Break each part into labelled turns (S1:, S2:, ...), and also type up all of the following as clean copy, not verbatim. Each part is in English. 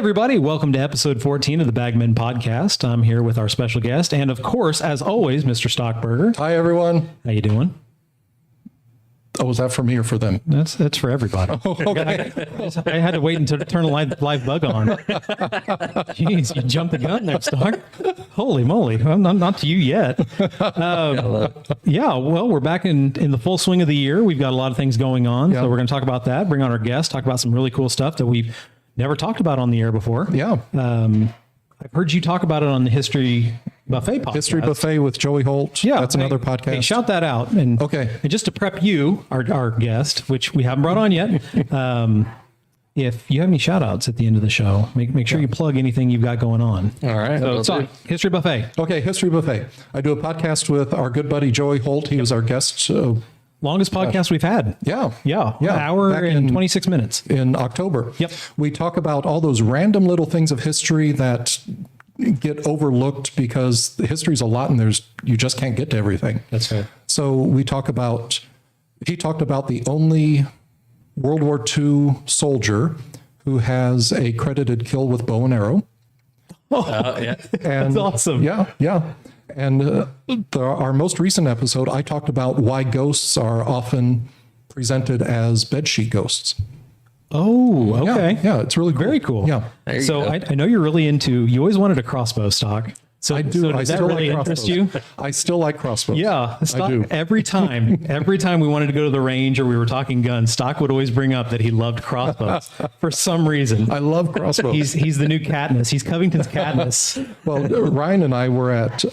S1: everybody. Welcome to episode 14 of the Bagmen Podcast. I'm here with our special guest and, of course, as always, Mr. Stockburger.
S2: Hi, everyone.
S1: How you doing?
S2: Oh, is that for me or for them?
S1: That's for everybody.
S2: Oh, okay.
S1: I had to wait until to turn the live bug on. Jeez, you jumped the gun there, Stock. Holy moly. I'm not to you yet. Yeah, well, we're back in the full swing of the year. We've got a lot of things going on.
S2: Yeah.
S1: So we're going to talk about that, bring on our guests, talk about some really cool stuff that we've never talked about on the air before.
S2: Yeah.
S1: I've heard you talk about it on the History Buffet podcast.
S2: History Buffet with Joey Holt.
S1: Yeah.
S2: That's another podcast.
S1: Hey, shout that out. And,
S2: Okay.
S1: And just to prep you, our guest, which we haven't brought on yet, if you have any shout outs at the end of the show, make sure you plug anything you've got going on.
S3: All right.
S1: So, History Buffet.
S2: Okay, History Buffet. I do a podcast with our good buddy Joey Holt. He was our guest
S1: Longest podcast we've had.
S2: Yeah.
S1: An hour
S2: Back
S1: and 26 minutes.
S2: in October.
S1: Yep.
S2: We talk about all those random little things of history that get overlooked because the history is a lot and you just can't get to everything.
S1: That's fair.
S2: So he talked about the only World War II soldier who has a credited kill with bow and arrow.
S3: Yeah.
S2: And
S1: That's awesome.
S2: Yeah. And our most recent episode, I talked about why ghosts are often presented as bedsheet ghosts.
S1: Oh, okay.
S2: Yeah, it's really cool.
S1: Very cool.
S2: Yeah.
S3: There you
S1: So
S3: go.
S1: I know you're really you always wanted a crossbow stock. So
S2: I do.
S1: So
S2: I
S1: does that
S2: still
S1: really
S2: like
S1: interest
S2: crossbows.
S1: you?
S2: I still like crossbows.
S1: Yeah,
S2: I do.
S1: Every time we wanted to go to the range or we were talking guns, Stock would always bring up that he loved crossbows for some reason.
S2: I love crossbows.
S1: He's the new Katniss. He's Covington's Katniss.
S2: Well, Ryan and I were at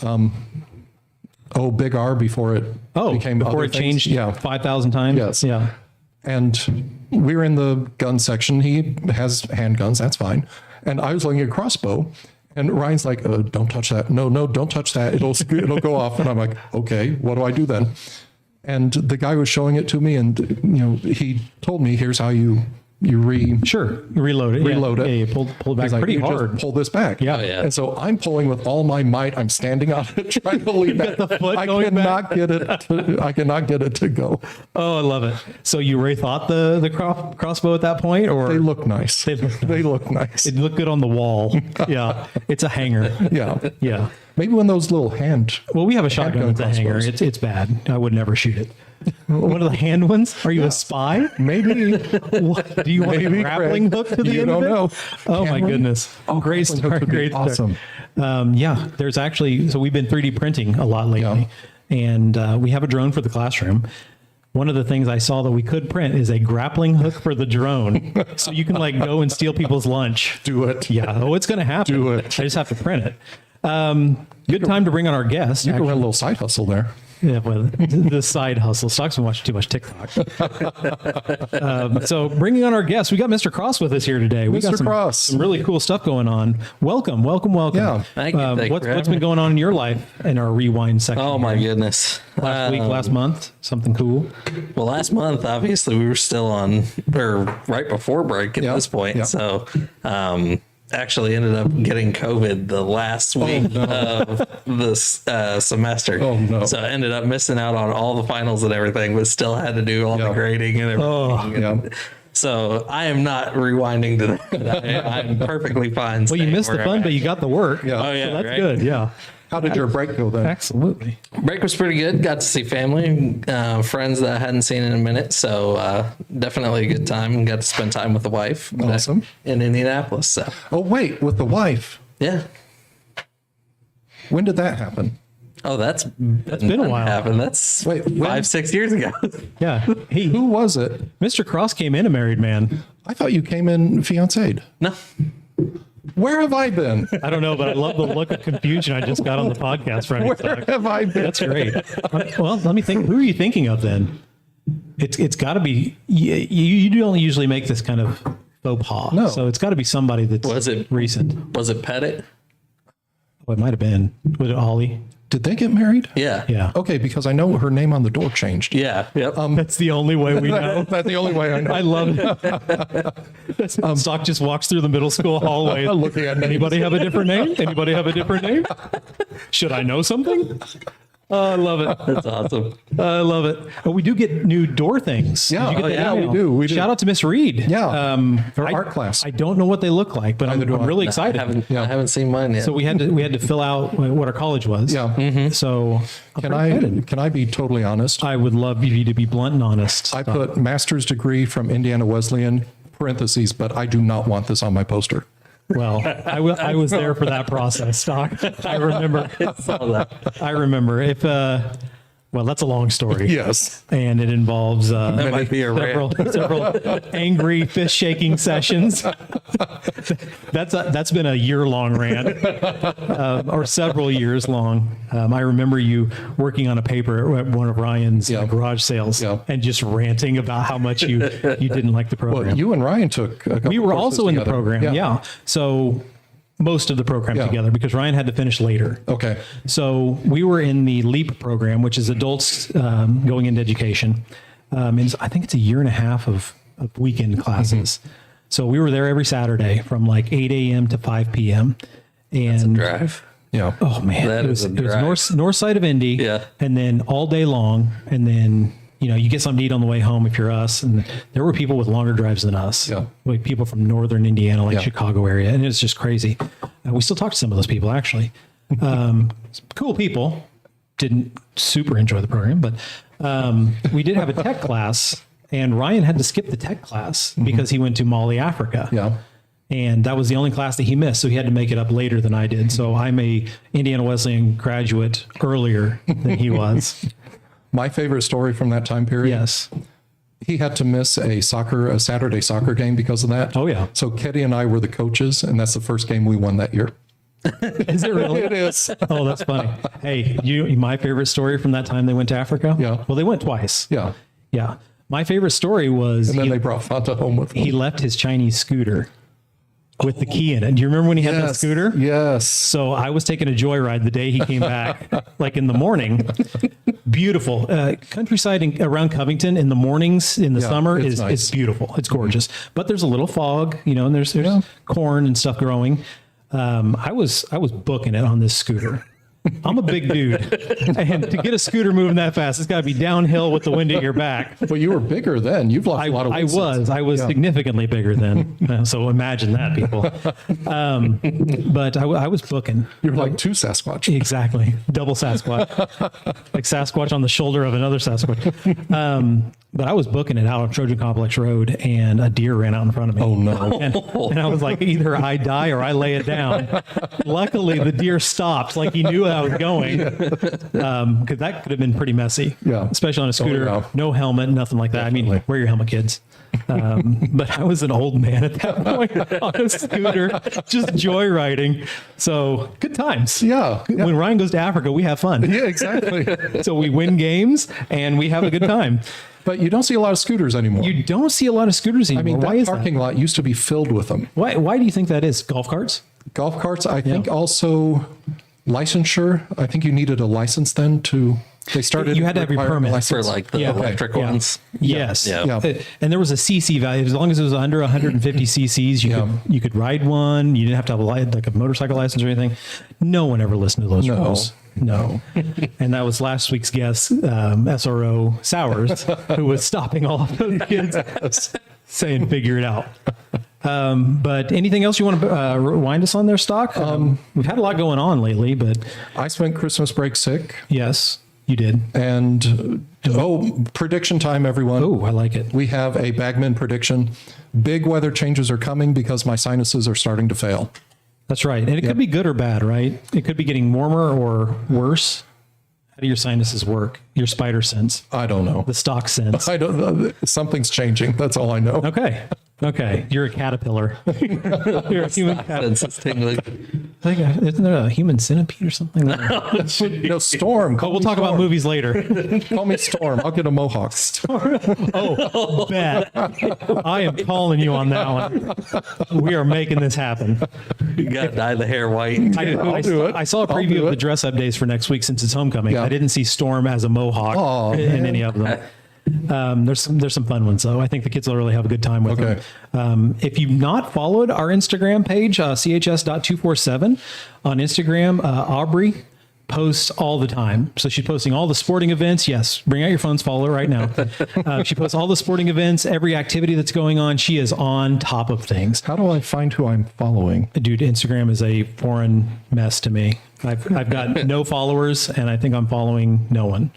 S2: Big R before it became
S1: before
S2: other
S1: it
S2: things.
S1: changed
S2: Yeah.
S1: 5,000 times.
S2: Yes.
S1: Yeah.
S2: And we were in the gun section. He has handguns. That's fine. And I was looking at crossbow. And Ryan's like, don't touch that. No, don't touch that. It'll go off. And I'm like, okay, what do I do then? And the guy was showing it to me, and he told me, here's how you
S1: Sure. You reload it.
S2: Reload
S1: yeah.
S2: it.
S1: Yeah, you pull it back
S2: He's like,
S1: pretty
S2: you
S1: hard.
S2: just pull this back.
S1: Yeah.
S3: Oh, yeah.
S2: And so I'm pulling with all my might. I'm standing on it, trying to lean back.
S1: the foot
S2: I
S1: going
S2: cannot get it. I cannot get it to go.
S1: Oh, I love it. So you rethought the crossbow at that point, or
S2: They look nice.
S1: They look
S2: They look nice.
S1: it looked good on the wall? Yeah. It's a hanger.
S2: Yeah.
S1: Yeah.
S2: Maybe when those little hand.
S1: Well, we have a shotgun
S2: Handgun
S1: with a hanger.
S2: crossbows.
S1: It's bad. I would never shoot it. One of the hand ones? Are you a spy?
S2: Maybe.
S1: What? Do you want a
S2: Maybe,
S1: grappling
S2: Craig.
S1: hook to the
S2: You
S1: end
S2: don't
S1: of it?
S2: know.
S1: Oh my
S2: Cameron?
S1: goodness!
S2: Oh,
S1: Great
S2: grappling hook
S1: start!
S2: would be
S1: Great
S2: awesome.
S1: start. Yeah, there's actually so we've been 3D printing a lot lately, and we have a drone for the classroom. One of the things I saw that we could print is a grappling hook for the drone, so you can go and steal people's lunch.
S2: Do it.
S1: Yeah. Oh, it's going to happen.
S2: Do it.
S1: I just have to print it. Good time to bring on our guest.
S2: You can run a little side hustle there.
S1: Yeah, well, the side hustle. Stock's been watching too much TikTok. So bringing on our guest, we got Mr. Cross with us here today. We got
S2: Mr. Cross.
S1: some really cool stuff going on. Welcome.
S2: Yeah.
S3: Thank you. Thank you
S1: What's
S3: for having
S1: been
S3: me.
S1: going on in your life in our rewind section?
S3: Oh my
S1: here?
S3: goodness.
S1: Last week, last month, something cool.
S3: Well, last month, obviously, we were still right before break at
S2: Yeah,
S3: this point.
S2: yeah.
S3: So, actually ended up getting COVID the last week of this semester.
S2: Oh, no.
S3: So I ended up missing out on all the finals and everything, but still had to do all the
S2: Yeah.
S3: grading and everything.
S1: Oh,
S2: Yeah.
S3: So I am not rewinding to that. I'm perfectly fine.
S1: Well, you
S3: staying
S1: missed the
S3: where
S1: fun,
S3: I'm
S1: but
S3: at.
S1: you got the work.
S2: Yeah.
S3: Oh, yeah,
S1: So that's
S3: right?
S1: good. Yeah.
S2: How did your break go then?
S1: Absolutely.
S3: Break was pretty good. Got to see family, friends that I hadn't seen in a minute. So definitely a good time. Got to spend time with the wife back
S2: Awesome.
S3: in Indianapolis. So
S2: Oh, wait, with the wife.
S3: yeah.
S2: When did that happen?
S3: Oh, that's
S1: been a while.
S3: Happened. That's
S2: Wait, when?
S3: 5-6 years ago.
S1: Yeah.
S2: Who was it?
S1: Mr. Cross came in a married man.
S2: I thought you came in fiancéed.
S3: No.
S2: Where have I been?
S1: I don't know, but I love the look of confusion I just got on the podcast for any
S2: Where
S1: stock.
S2: have I been?
S1: That's great. Well, let me think. Who are you thinking of then? It's got to be you don't usually make this kind of faux pas.
S2: No.
S1: So it's got to be somebody that's
S3: Was it-
S1: recent.
S3: Was it Pettit?
S1: Oh, it might have been. Was it Holly?
S2: Did they get married?
S3: Yeah.
S1: Yeah.
S2: Okay, because I know her name on the door changed.
S3: Yeah. Yep.
S1: That's the only way we know.
S2: That's the only way I know.
S1: I love it. Stock just walks through the middle school hallway.
S2: Looking at names.
S1: Anybody have a different name? Anybody have a different name? Should I know something? Oh, I love it.
S3: That's awesome.
S1: I love it. Oh, we do get new door things.
S2: Yeah.
S1: Did you get
S2: Oh,
S1: that
S2: yeah, we
S1: email?
S2: do. We do.
S1: Shout out to Miss Reed.
S2: Yeah. For
S1: I-
S2: art class.
S1: I don't know what they look like, but I'm
S2: do I.
S1: really
S3: I
S1: excited.
S3: haven't seen mine yet.
S1: So we had to fill out what our college was.
S2: Yeah.
S1: So I'm
S2: Can
S1: pretty excited.
S2: can I be totally honest?
S1: I would love you to be blunt and honest.
S2: I put master's degree from Indiana Wesleyan parentheses, but I do not want this on my poster.
S1: Well, I was there for that process, Doc. I remember. I remember. If well, that's a long story.
S2: Yes.
S1: And it involves
S3: That might be a
S1: several angry fist shaking sessions. That's been a year-long rant, or several years long. I remember you working on a paper at one of Ryan's
S2: Yeah.
S1: garage sales
S2: Yeah.
S1: and just ranting about how much you didn't like the program.
S2: Well, you and Ryan took a couple
S1: We were
S2: courses
S1: also in the
S2: together.
S1: program, yeah. So most of the program
S2: Yeah.
S1: together because Ryan had to finish later.
S2: Okay.
S1: So we were in the LEAP program, which is adults going into education. And I think it's a year and a half of weekend classes. So we were there every Saturday from like 8 a.m. to 5 p.m. And
S3: Drive.
S2: Yeah.
S1: oh man,
S3: That
S1: it
S3: is
S1: was,
S3: a
S1: it was
S3: drive.
S1: north side of Indy.
S3: Yeah.
S1: And then all day long. And then, you get something to eat on the way home if you're us. And there were people with longer drives than us.
S2: Yeah.
S1: Like people from northern Indiana, like
S2: Yeah.
S1: Chicago area. And it's just crazy. We still talk to some of those people actually. Cool people. Didn't super enjoy the program, but we did have a tech class, and Ryan had to skip the tech class because he went to Mali, Africa.
S2: Yeah.
S1: And that was the only class that he missed. So he had to make it up later than I did. So I'm a Indiana Wesleyan graduate earlier than he was.
S2: My favorite story from that time period.
S1: Yes.
S2: He had to miss a Saturday soccer game because of that.
S1: Oh, yeah.
S2: So Ketty and I were the coaches, and that's the first game we won that year.
S1: Is it really?
S2: It is.
S1: Oh, that's funny. Hey, my favorite story from that time they went to Africa?
S2: Yeah.
S1: Well, they went twice.
S2: Yeah.
S1: Yeah. My favorite story was
S2: And then
S1: he,
S2: they brought Fanta home with them.
S1: he left his Chinese scooter with the key in it. Do you remember when he had that scooter?
S2: Yes.
S1: So I was taking a joyride the day he came back, like in the morning. Beautiful countryside around Covington in the mornings in the summer
S2: it's
S1: is
S2: nice.
S1: it's beautiful. It's gorgeous, but there's a little fog, and there's corn and stuff growing. I was booking it on this scooter. I'm a big dude, and to get a scooter moving that fast, it's got to be downhill with the wind at your back.
S2: Well, you were bigger then. You've lost a lot of weight.
S1: I was significantly bigger then. So imagine that, people. But I was booking.
S2: You're like two Sasquatch.
S1: Exactly. Double Sasquatch. Like Sasquatch on the shoulder of another Sasquatch. But I was booking it out on Trojan Complex Road, and a deer ran out in front of me.
S2: Oh, no.
S1: And I was like, either I die or I lay it down. Luckily, the deer stopped, like he knew I was going. Because that could have been pretty messy.
S2: Yeah.
S1: Especially on a scooter.
S2: yeah.
S1: No helmet, nothing like that. I mean,
S2: Definitely.
S1: wear your helmet, kids. But I was an old man at that point on a scooter, just joyriding. So good times.
S2: Yeah. Yeah.
S1: When Ryan goes to Africa, we have fun.
S2: Yeah, exactly.
S1: So we win games and we have a good time.
S2: But you don't see a lot of scooters anymore.
S1: You don't see a lot of scooters anymore.
S2: I mean,
S1: Why
S2: that
S1: is
S2: parking lot used to be filled with them.
S1: that? Why do you think that is? Golf carts?
S2: Golf carts, I think also licensure. I think you needed a license then to, they started.
S1: You had to have your
S2: requiring a
S1: permit.
S3: For
S2: license.
S3: like the
S1: Yeah.
S3: electric
S1: Yeah.
S3: ones.
S1: Yes.
S3: Yeah.
S2: Yeah.
S1: And there was a CC value. As long as it was under 150 cc's, you could ride one. You didn't have to have like a motorcycle license or anything. No one ever listened to those
S2: No.
S1: rules. No. And that was last week's guest, SRO Sowers, who was stopping all of those kids saying, figure it out. But anything else you want to rewind us on there, Stock? We've had a lot going on lately, but
S2: I spent Christmas break sick.
S1: yes, you did.
S2: And prediction time, everyone.
S1: Oh, I like it.
S2: We have a Bagman prediction. Big weather changes are coming because my sinuses are starting to fail.
S1: That's right. And it could be good or bad, right? It could be getting warmer or worse. How do your sinuses work? Your spider sense,
S2: I don't know.
S1: the stock sense.
S2: I don't know. Something's changing. That's all I know.
S1: Okay. You're a caterpillar. You're a human caterpillar.
S3: That's just tingling.
S1: Isn't there a human centipede or something?
S2: No, Storm.
S1: But we'll talk about movies later.
S2: Call me Storm. I'll get a mohawk.
S1: Oh, bet. I am calling you on that one. We are making this happen.
S3: You got to dye the hair white.
S1: I saw a
S2: I'll
S1: preview
S2: do
S1: of the
S2: it.
S1: dress up days for next week since it's homecoming.
S2: Yeah.
S1: I didn't see Storm as a mohawk
S2: Aw,
S1: in any of them. There's some fun ones though. I think the kids will really have a good time with
S2: Okay.
S1: them. If you've not followed our Instagram page, chs.247 on Instagram, Aubrey posts all the time. So she's posting all the sporting events. Yes, bring out your phones, follow her right now. She posts all the sporting events, every activity that's going on. She is on top of things.
S2: How do I find who I'm following?
S1: Dude, Instagram is a foreign mess to me. I've got no followers, and I think I'm following no one.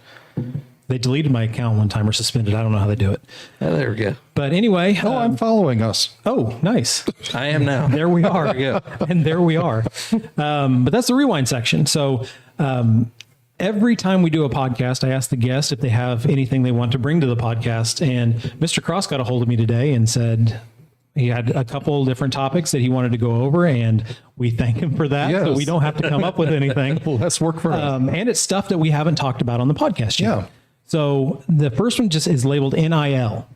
S1: They deleted my account one time or suspended. I don't know how they do it.
S3: Oh, there we go.
S1: But anyway.
S2: Oh, I'm following us.
S1: Oh, nice.
S3: I am now.
S1: There we are.
S3: There we go.
S1: And there we are. But that's the rewind section. So every time we do a podcast, I ask the guest if they have anything they want to bring to the podcast. And Mr. Cross got a hold of me today and said he had a couple different topics that he wanted to go over, and we thank him for that. So
S2: Yes.
S1: we don't have to come up with anything.
S2: Less work for us.
S1: And it's stuff that we haven't talked about on the podcast yet.
S2: Yeah.
S1: So the first one just is labeled NIL.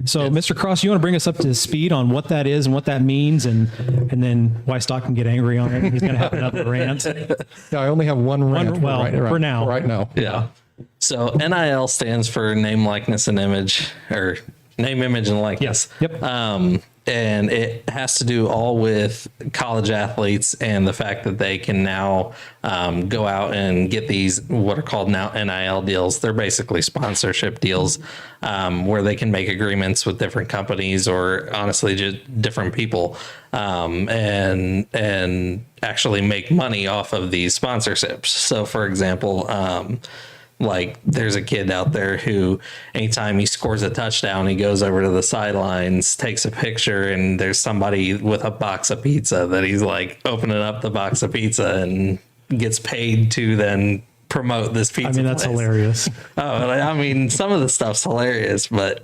S1: So, Mr. Cross, you want to bring us up to speed on what that is and what that means, and then why Stock can get angry on it? He's going to have another rant.
S2: Yeah, I only have one rant
S1: well, for now.
S2: Right now.
S3: Yeah. So NIL stands for name, likeness, and image, or name, image, and likeness.
S1: Yes. Yep.
S3: And it has to do all with college athletes and the fact that they can now go out and get these what are called now NIL deals. They're basically sponsorship deals where they can make agreements with different companies or honestly just different people and actually make money off of these sponsorships. So, for example, like there's a kid out there who anytime he scores a touchdown, he goes over to the sidelines, takes a picture, and there's somebody with a box of pizza that he's like opening up the box of pizza and gets paid to then promote this pizza.
S1: I mean, that's
S3: place.
S1: hilarious.
S3: Oh, I mean, some of the stuff's hilarious, but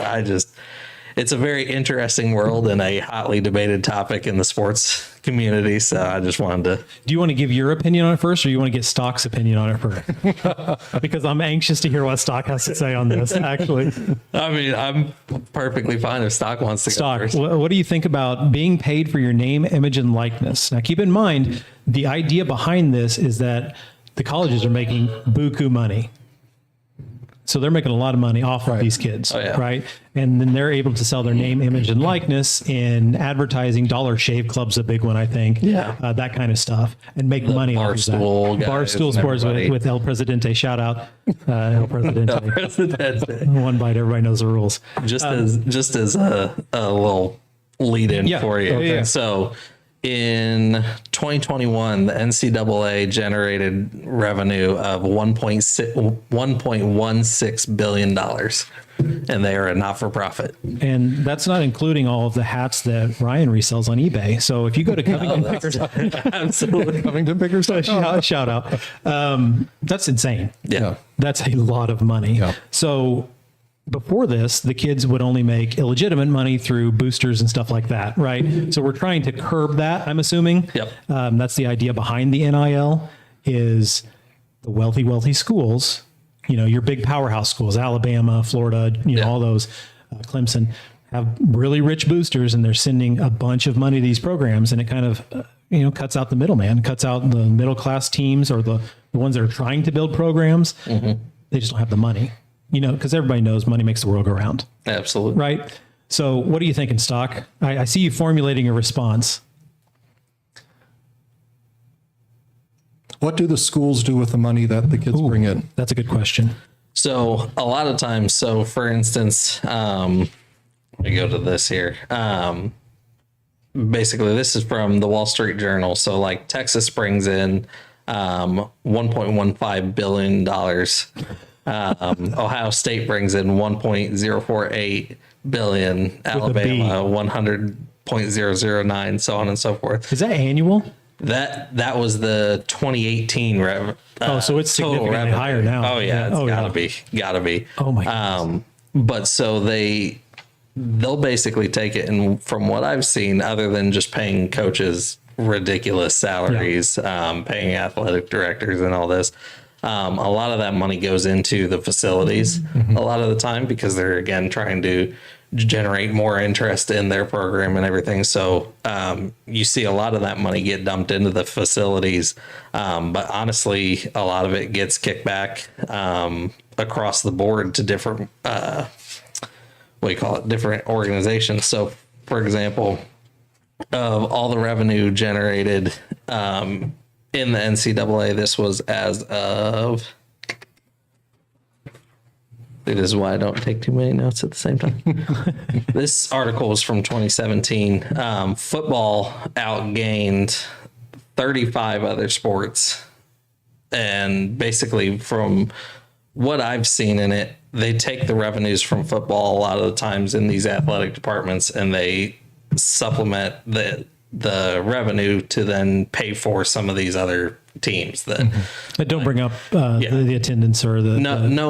S3: it's a very interesting world and a hotly debated topic in the sports community. So I just wanted to.
S1: Do you want to give your opinion on it first, or you want to get Stock's opinion on it first? Because I'm anxious to hear what Stock has to say on this, actually.
S3: I mean, I'm perfectly fine if Stock wants to go
S1: Stock,
S3: first.
S1: what do you think about being paid for your name, image, and likeness? Now, keep in mind, the idea behind this is that the colleges are making buku money. So they're making a lot of money off of
S2: Right.
S1: these kids,
S3: Oh, yeah.
S1: right? And then they're able to sell their name, image, and likeness in advertising. Dollar Shave Club's a big one, I think.
S3: Yeah.
S1: That kind of stuff, and make money off of that.
S3: Barstool guys
S1: Barstool
S3: and
S1: Sports
S3: everybody.
S1: with El Presidente. Shout out El Presidente.
S3: President.
S1: One bite, everybody knows the rules.
S3: just as a little lead in
S1: Yeah.
S3: for you.
S1: Okay. Yeah.
S3: So in 2021, the NCAA generated revenue of $1.16 billion, and they are a not-for-profit.
S1: And that's not including all of the hats that Ryan resells on eBay. So if you go to Covington Pickers,
S3: Absolutely.
S2: Covington Pickers.
S1: shout out. That's insane.
S3: Yeah.
S1: That's a lot of money.
S2: Yeah.
S1: So before this, the kids would only make illegitimate money through boosters and stuff like that, right? So we're trying to curb that, I'm assuming.
S3: Yep.
S1: That's the idea behind the NIL is the wealthy schools, you know, your big powerhouse schools, Alabama, Florida, you know,
S3: Yeah.
S1: all those, Clemson, have really rich boosters, and they're sending a bunch of money to these programs, and it kind of, cuts out the middleman, cuts out the middle class teams or the ones that are trying to build programs. They just don't have the money, because everybody knows money makes the world go round,
S3: Absolutely.
S1: right? So what are you thinking, Stock? I see you formulating a response.
S2: What do the schools do with the money that the kids bring in?
S1: That's a good question.
S3: So a lot of times, so for instance, let me go to this here. Basically, this is from the Wall Street Journal. So like Texas brings in $1.15 billion. Ohio State brings in 1.048 billion. Alabama 100.009, so on and so forth.
S1: Is that annual?
S3: That was the 2018 rev.
S1: So it's
S3: total
S1: significantly
S3: revenue.
S1: higher now.
S3: Oh yeah, it's
S1: Oh,
S3: gotta
S1: yeah.
S3: gotta be.
S1: Oh my goodness.
S3: But so they'll basically take it, and from what I've seen, other than just paying coaches ridiculous salaries, paying athletic directors and all this, a lot of that money goes into the facilities a lot of the time, because they're again trying to generate more interest in their program and everything. So you see a lot of that money get dumped into the facilities. But honestly, a lot of it gets kicked back across the board to different, different organizations. So for example, of all the revenue generated in in the NCAA. This was as of. This is why I don't take too many notes at the same time. This article was from 2017. Football outgained 35 other sports. And basically, from what I've seen in it, they take the revenues from football a lot of the times in these athletic departments, and they supplement the revenue to then pay for some of these other teams that
S1: But don't bring up the attendance or the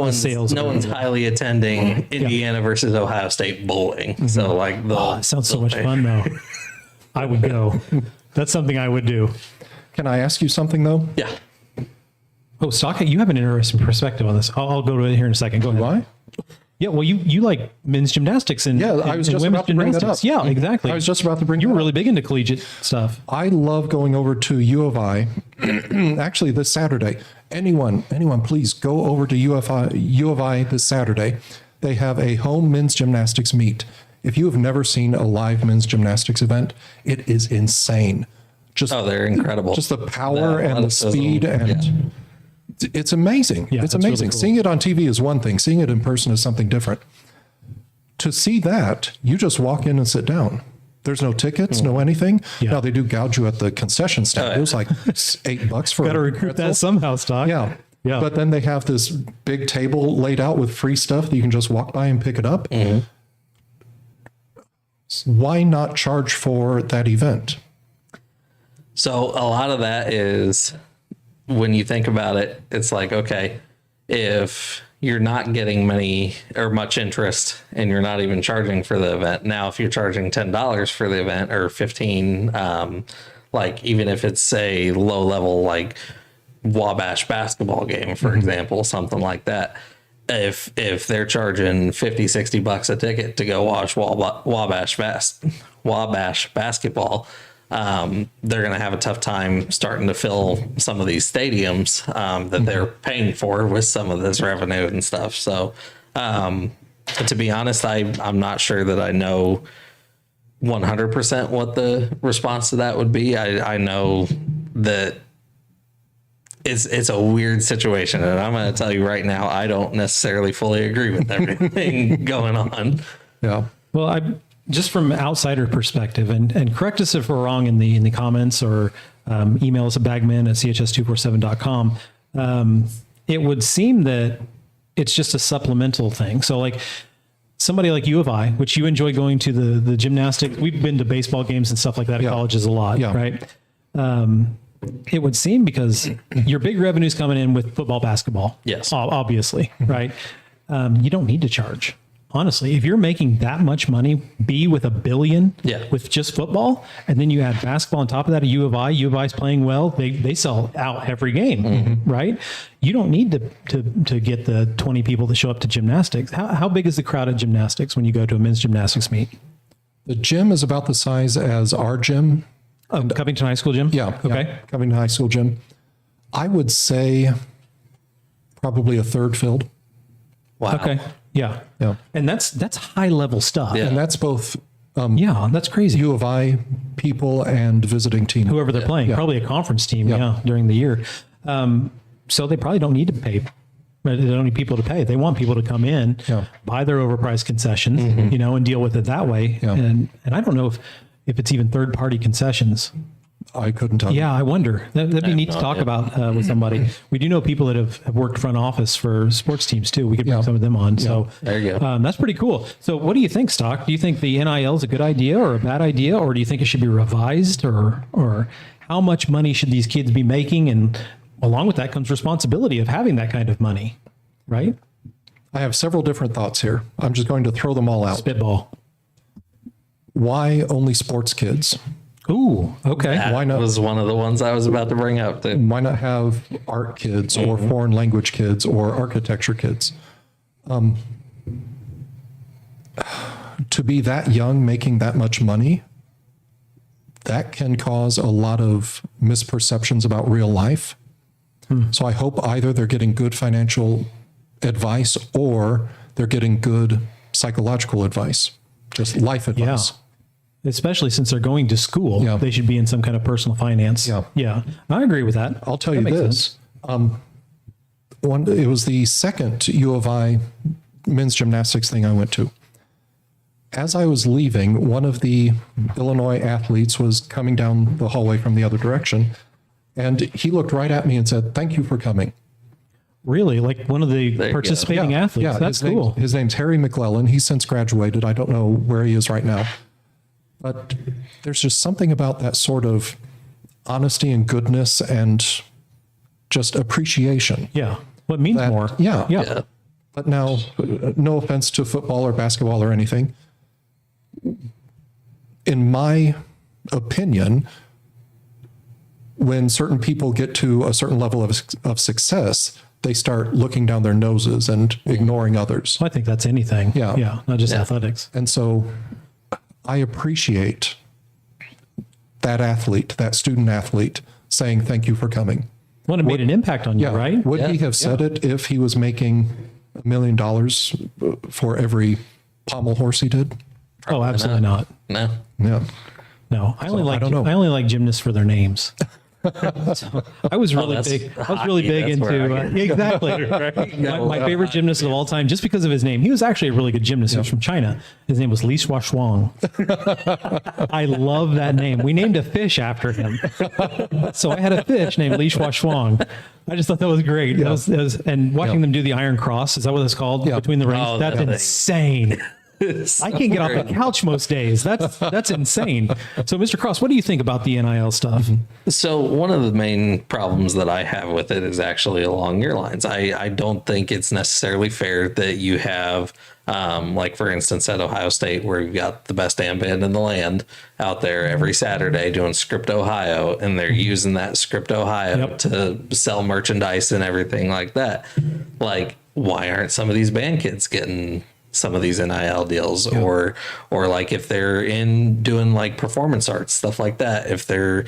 S3: one's
S1: sales.
S3: no one's highly attending Indiana versus Ohio State bowling. So like
S1: It sounds so much fun though. I would go. That's something I would do.
S2: Can I ask you something though?
S3: Yeah.
S1: Oh, Stock, you have an interesting perspective on this. I'll go to it here in a second. Go ahead.
S2: Why?
S1: Yeah, well, you like men's gymnastics and
S2: I was
S1: and
S2: just
S1: women's
S2: about to bring that up.
S1: Yeah, exactly.
S2: I was just about to bring
S1: You
S2: that
S1: were
S2: up.
S1: really big into collegiate stuff.
S2: I love going over to U of I. Actually, this Saturday, anyone, please go over to U of I this Saturday. They have a home men's gymnastics meet. If you have never seen a live men's gymnastics event, it is insane. Just
S3: They're incredible.
S2: Just the power and the
S3: athleticism.
S2: speed, and it's amazing.
S1: Yeah,
S2: it's
S1: that's really
S2: amazing.
S1: cool.
S2: Seeing it on TV is one thing. Seeing it in person is something different. To see that, you just walk in and sit down. There's no tickets, no anything.
S1: Yeah.
S2: Now they do gouge you at the concession stand. It was like $8 for
S1: Got to
S2: a
S1: recruit that
S2: pretzel.
S1: somehow, Stock.
S2: Yeah.
S1: Yeah.
S2: But then they have this big table laid out with free stuff that you can just walk by and pick it up. Why not charge for that event?
S3: So a lot of that is when you think about it, it's like, okay, if you're not getting many or much interest and you're not even charging for the event. Now, if you're charging $10 for the event or 15, like even if it's a low level, like Wabash basketball game, for example, something like that. If they're charging $50-$60 a ticket to go watch Wabash basketball, they're going to have a tough time starting to fill some of these stadiums that they're paying for with some of this revenue and stuff. So, to be honest, I'm not sure that I know 100% what the response to that would be. I know that it's a weird situation, and I'm going to tell you right now, I don't necessarily fully agree with everything going on.
S2: Yeah.
S1: Well, I just from outsider perspective, and correct us if we're wrong in the comments or email us at bagman@chs247.com. It would seem that it's just a supplemental thing. So like somebody like U of I, which you enjoy going to the gymnastics. We've been to baseball games and stuff like that at colleges a lot,
S2: Yeah.
S1: right? It would seem because your big revenue's coming in with football, basketball.
S3: Yes.
S1: Obviously, right? You don't need to charge. Honestly, if you're making that much money, with $1 billion with just football, and then you add basketball on top of that, U of I's playing well. They sell out every game, right? You don't need to get the 20 people that show up to gymnastics. How big is the crowd at gymnastics when you go to a men's gymnastics meet?
S2: The gym is about the size as our gym.
S1: Covington High School gym?
S2: Yeah.
S1: Okay.
S2: Yeah, Covington High School gym. I would say probably a third filled.
S3: Wow.
S1: Okay. Yeah.
S2: Yeah.
S1: And that's high level stuff.
S3: Yeah.
S2: And that's both
S1: Yeah, that's crazy.
S2: U of I people and visiting team.
S1: Whoever they're playing, probably a conference team, during the year. So they probably don't need to pay. They don't need people to pay. They want people to come in, buy their overpriced concessions, and deal with it that way.
S2: Yeah.
S1: And I don't know if it's even third party concessions.
S2: I couldn't tell you.
S1: Yeah, I wonder. That'd be neat to
S3: no
S1: talk
S3: idea.
S1: about with somebody. We do know people that have worked front office for sports teams too. We could bring some of them on. So
S3: There you go.
S1: That's pretty cool. So what do you think, Stock? Do you think the NIL is a good idea or a bad idea, or do you think it should be revised, or how much money should these kids be making? And along with that comes responsibility of having that kind of money, right?
S2: I have several different thoughts here. I'm just going to throw them all out.
S1: Spitball.
S2: Why only sports kids?
S1: Ooh, okay.
S3: That
S2: Why not?
S3: was one of the ones I was about to bring up.
S2: Why not have art kids or foreign language kids or architecture kids? To be that young, making that much money, that can cause a lot of misperceptions about real life. So I hope either they're getting good financial advice or they're getting good psychological advice, just life advice.
S1: especially since they're going to school.
S2: Yeah.
S1: They should be in some kind of personal finance.
S2: Yeah.
S1: Yeah. I agree with that.
S2: I'll tell
S1: That
S2: you
S1: makes
S2: this.
S1: sense.
S2: It was the second U of I men's gymnastics thing I went to. As I was leaving, one of the Illinois athletes was coming down the hallway from the other direction, and he looked right at me and said, "Thank you for coming."
S1: Really? Like one of the
S3: you go.
S1: participating athletes. That's cool.
S2: His name's Harry McClellan. He's since graduated. I don't know where he is right now. But there's just something about that sort of honesty and goodness and just appreciation.
S1: Yeah. What means
S2: That-
S1: more?
S2: yeah.
S1: Yeah.
S2: But now, no offense to football or basketball or anything. In my opinion, when certain people get to a certain level of success, they start looking down their noses and ignoring others.
S1: I think that's anything.
S2: Yeah.
S1: Yeah. Not just
S3: Yeah.
S1: athletics.
S2: And so I appreciate that athlete, that student athlete saying, "Thank you for coming."
S1: Well, it made an impact on you,
S2: Yeah.
S1: right?
S2: Would he
S3: Yeah.
S2: have said it if he was making $1 million for every pommel horse he did?
S1: Oh, absolutely not.
S3: No.
S2: Yeah.
S1: No, I only
S2: I
S1: like
S2: don't know.
S1: I only like gymnasts for their names. So, I was really
S3: that's
S1: big. I was really
S3: hockey,
S1: big
S3: that's where
S1: into
S3: I
S1: exactly. My favorite gymnast of all time, just because of his name. He was actually a really good gymnast. He was from China. His name was Li Shuaxuang. I love that name. We named a fish after him. So I had a fish named Li Shuaxuang. I just thought that was great.
S2: Yeah.
S1: And watching
S2: Yeah.
S1: them do the Iron Cross, is that what it's called?
S2: Yeah.
S1: Between the rings.
S3: Oh,
S1: That's
S3: that thing.
S1: insane. I can't get off the couch most days. That's insane. So, Mr. Cross, what do you think about the NIL stuff?
S3: So one of the main problems that I have with it is actually along your lines. I don't think it's necessarily fair that you have, like for instance, at Ohio State, where you've got the best damn band in the land out there every Saturday doing Script Ohio, and they're using that Script Ohio
S1: Yep.
S3: to sell merchandise and everything like that. Like, why aren't some of these band kids getting some of these NIL deals, or like if they're in doing like performance arts, stuff like that, if they're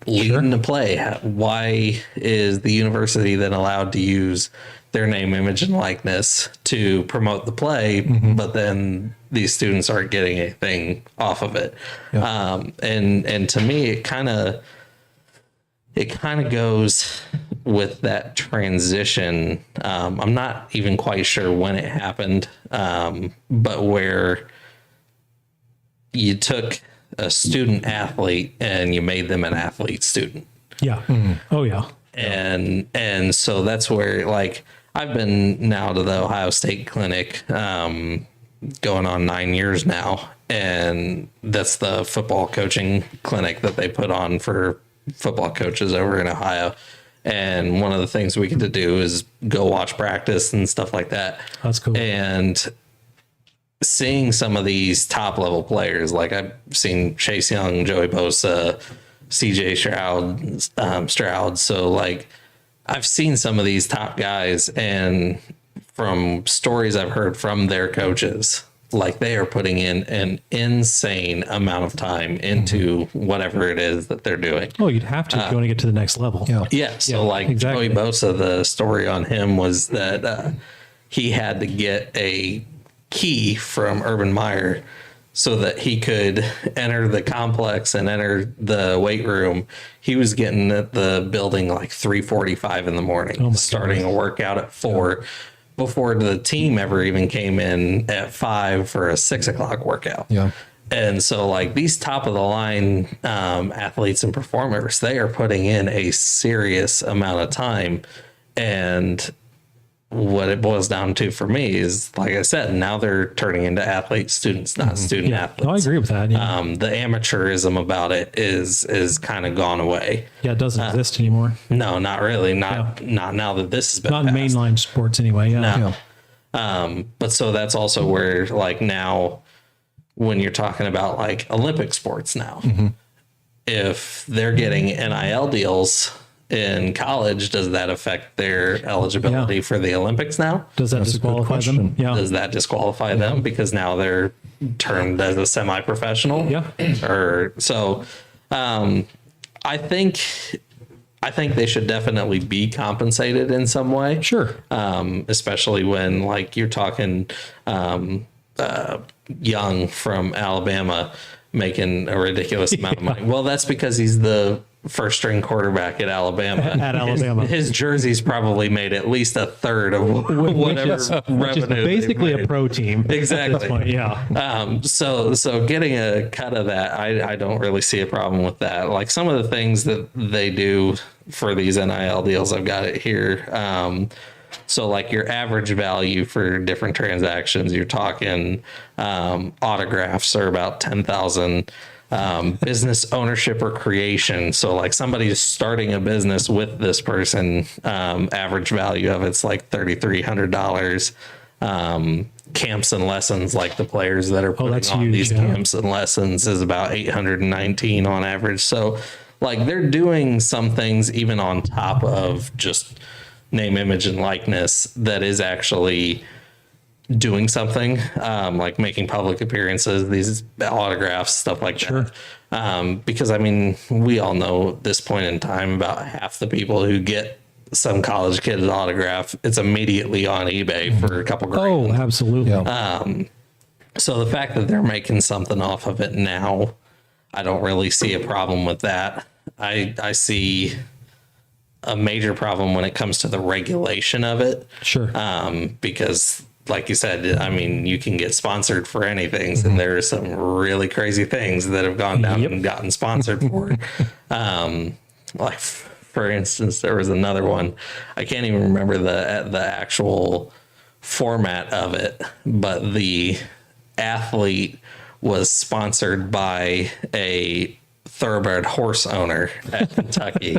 S3: leading the play, why is the university then allowed to use their name, image, and likeness to promote the play, but then these students aren't getting anything off of it? And to me, it kind of goes with that transition. I'm not even quite sure when it happened, but where you took a student athlete and you made them an athlete student.
S1: Yeah. Oh, yeah.
S3: And so that's where, like, I've been now to the Ohio State clinic, going on 9 years now. And that's the football coaching clinic that they put on for football coaches over in Ohio. And one of the things we get to do is go watch practice and stuff like that.
S1: That's cool.
S3: And seeing some of these top level players, like I've seen Chase Young, Joey Bosa, CJ Stroud. So like I've seen some of these top guys, and from stories I've heard from their coaches, like they are putting in an insane amount of time into whatever it is that they're doing.
S1: Oh, you'd have to if you want to get to the next level.
S2: Yeah.
S3: Yeah. So
S1: Yeah,
S3: like
S1: exactly.
S3: Joey Bosa, the story on him was that he had to get a key from Urban Meyer so that he could enter the complex and enter the weight room. He was getting at the building like 3:45 in the morning, starting a workout at 4 before the team ever even came in at 5 for a 6 o'clock workout.
S2: Yeah.
S3: And so like these top of the line athletes and performers, they are putting in a serious amount of time. And what it boils down to for me is, like I said, now they're turning into athlete students, not student athletes.
S1: No, I agree with that. Yeah,
S3: The amateurism about it is kind of gone away.
S1: yeah it doesn't exist anymore.
S3: No, not really. Not now that this has been
S1: Not in
S3: passed.
S1: mainline sports anyway. Yeah.
S2: Yeah.
S3: But so that's also where, like, now when you're talking about like Olympic sports now, if they're getting NIL deals in college, does that affect their eligibility
S1: Yeah.
S3: for the Olympics now?
S1: Does that
S2: That's a good
S1: disqualify them?
S2: question.
S1: Yeah.
S3: Does that disqualify them because now they're termed as a semi-professional?
S1: Yeah.
S3: Or so I think they should definitely be compensated in some way.
S1: Sure.
S3: Especially when like you're talking Young from Alabama making a ridiculous amount of money. Well, that's because he's the first string quarterback at Alabama.
S1: At Alabama.
S3: His jersey's probably made at least a third of whatever
S1: which is
S3: revenue. they've
S1: basically a
S3: made.
S1: pro team.
S3: Exactly.
S1: At this point, yeah.
S3: So getting a cut of that, I don't really see a problem with that. Like some of the things that they do for these NIL deals, I've got it here. So like your average value for different transactions, you're talking autographs are about 10,000. Business ownership or creation. So like somebody's starting a business with this person, average value of it's like $3,300. Camps and lessons, like the players that are putting
S1: that's
S3: on
S1: huge,
S3: these
S1: yeah.
S3: camps and lessons is about 819 on average. So like they're doing some things even on top of just name, image, and likeness that is actually doing something, like making public appearances, these autographs, stuff like that. Because I mean, we all know at this point in time, about half the people who get some college kid's autograph, it's immediately on eBay for a couple grand.
S1: Oh, absolutely.
S3: So the fact that they're making something off of it now, I don't really see a problem with that. I see a major problem when it comes to the regulation of it.
S1: Sure.
S3: Because like you said, I mean, you can get sponsored for anything, and there are some really crazy things that have gone down and gotten sponsored for it. Like for instance, there was another one. I can't even remember the actual format of it, but the athlete was sponsored by a thoroughbred horse owner at Kentucky.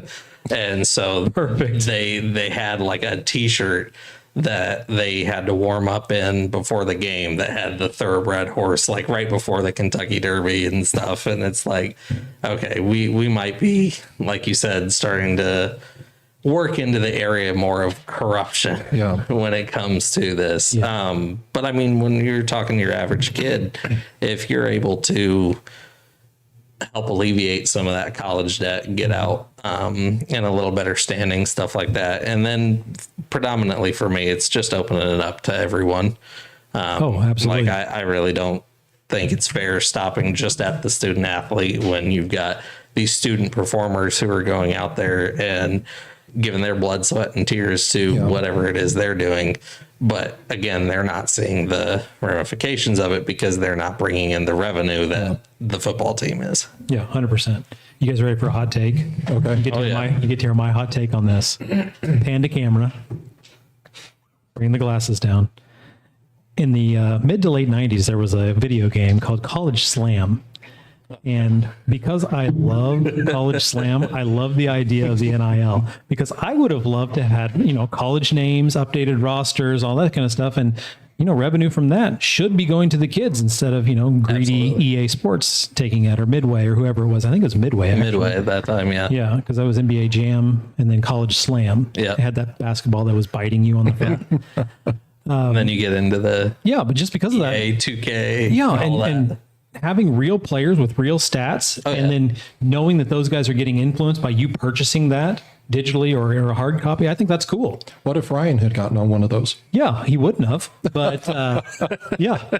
S3: And so they had like a t-shirt that they had to warm up in before the game that had the thoroughbred horse, like right before the Kentucky Derby and stuff. And it's like, okay, we might be, like you said, starting to work into the area more of corruption when it comes to this. But I mean, when you're talking to your average kid, if you're able to help alleviate some of that college debt, get out in a little better standing, stuff like that. And then predominantly for me, it's just opening it up to everyone.
S1: Absolutely.
S3: Like I really don't think it's fair stopping just at the student athlete when you've got these student performers who are going out there and giving their blood, sweat, and tears to whatever it is they're doing. But again, they're not seeing the ramifications of it because they're not bringing in the revenue that the football team is.
S1: Yeah, 100%. You guys ready for a hot take?
S2: Okay.
S1: You get to hear my hot take on this. Pan to camera. Bring the glasses down. In the mid to late 90s, there was a video game called College Slam. And because I love College Slam, I love the idea of the NIL, because I would have loved to have, college names, updated rosters, all that kind of stuff. And, revenue from that should be going to the kids instead of, greedy EA Sports taking it, or Midway, or whoever it was. I think it was Midway. Actually.
S3: Midway at that time, yeah.
S1: Yeah, because I was NBA Jam and then College Slam.
S3: Yeah.
S1: It had that basketball that was biting you on the foot.
S3: And then you get into the
S1: But just because of that.
S3: EA, 2K,
S1: Yeah,
S3: all that.
S1: and having real players with real stats, and then knowing that those guys are getting influenced by you purchasing that digitally or a hard copy, I think that's cool.
S2: What if Ryan had gotten on one of those?
S1: Yeah, he wouldn't have, but yeah.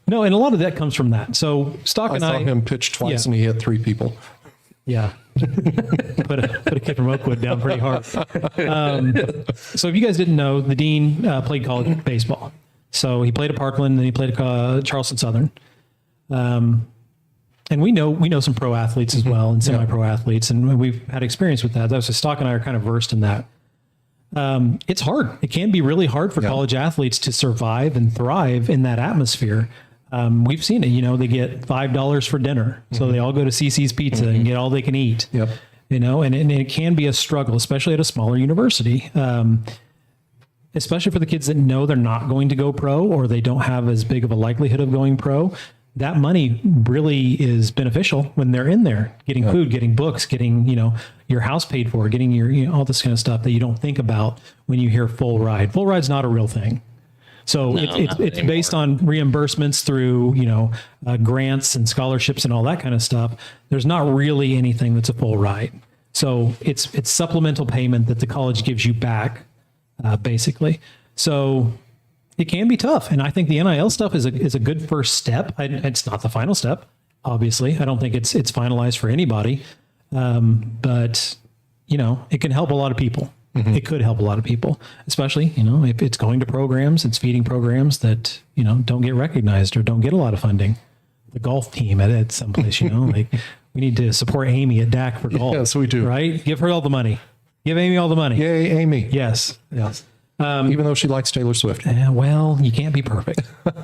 S1: No, and a lot of that comes from that. So Stock
S2: I
S1: and
S2: saw him pitch twice and he hit 3 people.
S1: Yeah. put a kid from Oakwood down pretty hard. So if you guys didn't know, the Dean played college baseball. So he played at Parkland, then he played at Charleston Southern. And we know some pro athletes as well, and semi-pro athletes, and we've had experience with that. So Stock and I are kind of versed in that. It's hard. It can be really hard for college athletes to survive and thrive in that atmosphere. We've seen it. They get $5 for dinner, so they all go to CC's Pizza and get all they can eat.
S2: Yep.
S1: And it can be a struggle, especially at a smaller university. Especially for the kids that know they're not going to go pro, or they don't have as big of a likelihood of going pro. That money really is beneficial when they're in there getting food, getting books, getting, your house paid for, getting your, all this kind of stuff that you don't think about when you hear full ride. Full ride's not a real thing. So it's based on reimbursements through, grants and scholarships and all that kind of stuff. There's not really anything that's a full ride. So it's supplemental payment that the college gives you back, basically. So It can be tough. And I think the NIL stuff is a good first step. It's not the final step, obviously. I don't think it's finalized for anybody. But, you know, it can help a lot of people. It could help a lot of people, especially, you know, if it's going to programs, it's feeding programs that, you know, don't get recognized or don't get a lot of funding. The golf team at some place, you know, like we need to support Amy at DAC for golf.
S2: Yes, we do.
S1: Right? Give her all the money. Give Amy all the money.
S2: Yay, Amy.
S1: Yes. Yes.
S2: Even though she likes Taylor Swift.
S1: Well, you can't be perfect.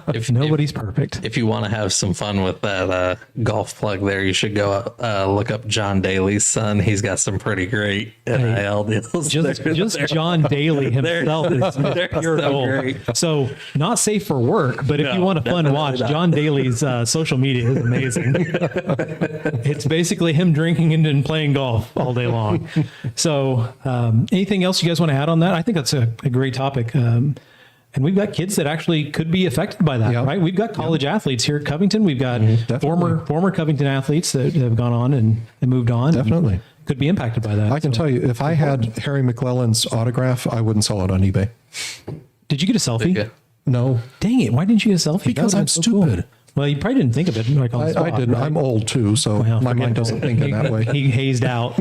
S1: If nobody's perfect.
S3: If you want to have some fun with that golf plug there, you should go look up John Daly's son. He's got some pretty great NIL deals.
S1: Just John Daly himself is pure
S3: so
S1: gold.
S3: great.
S1: So not safe for work, but if you want a fun watch,
S3: not.
S1: John Daly's social media is amazing. It's basically him drinking and playing golf all day long. So anything else you guys want to add on that? I think that's a great topic. And we've got kids that actually could be affected by that,
S2: Yeah.
S1: right? We've got college athletes here at Covington. We've got former Covington athletes that have gone on and moved on.
S2: Definitely.
S1: Could be impacted by that.
S2: I can tell you, if I had Harry McClellan's autograph, I wouldn't sell it on eBay.
S1: Did you get a selfie?
S3: Yeah.
S2: No,
S1: Dang it. Why didn't you get a selfie?
S2: Because
S1: That
S2: I'm
S1: would've been so cool.
S2: stupid.
S1: Well, you probably didn't think of it. Like on the
S2: I
S1: spot,
S2: didn't.
S1: right?
S2: I'm old too, so
S1: Well,
S2: my mind
S1: forget
S2: doesn't
S1: it.
S2: think in that way.
S1: He hazed out.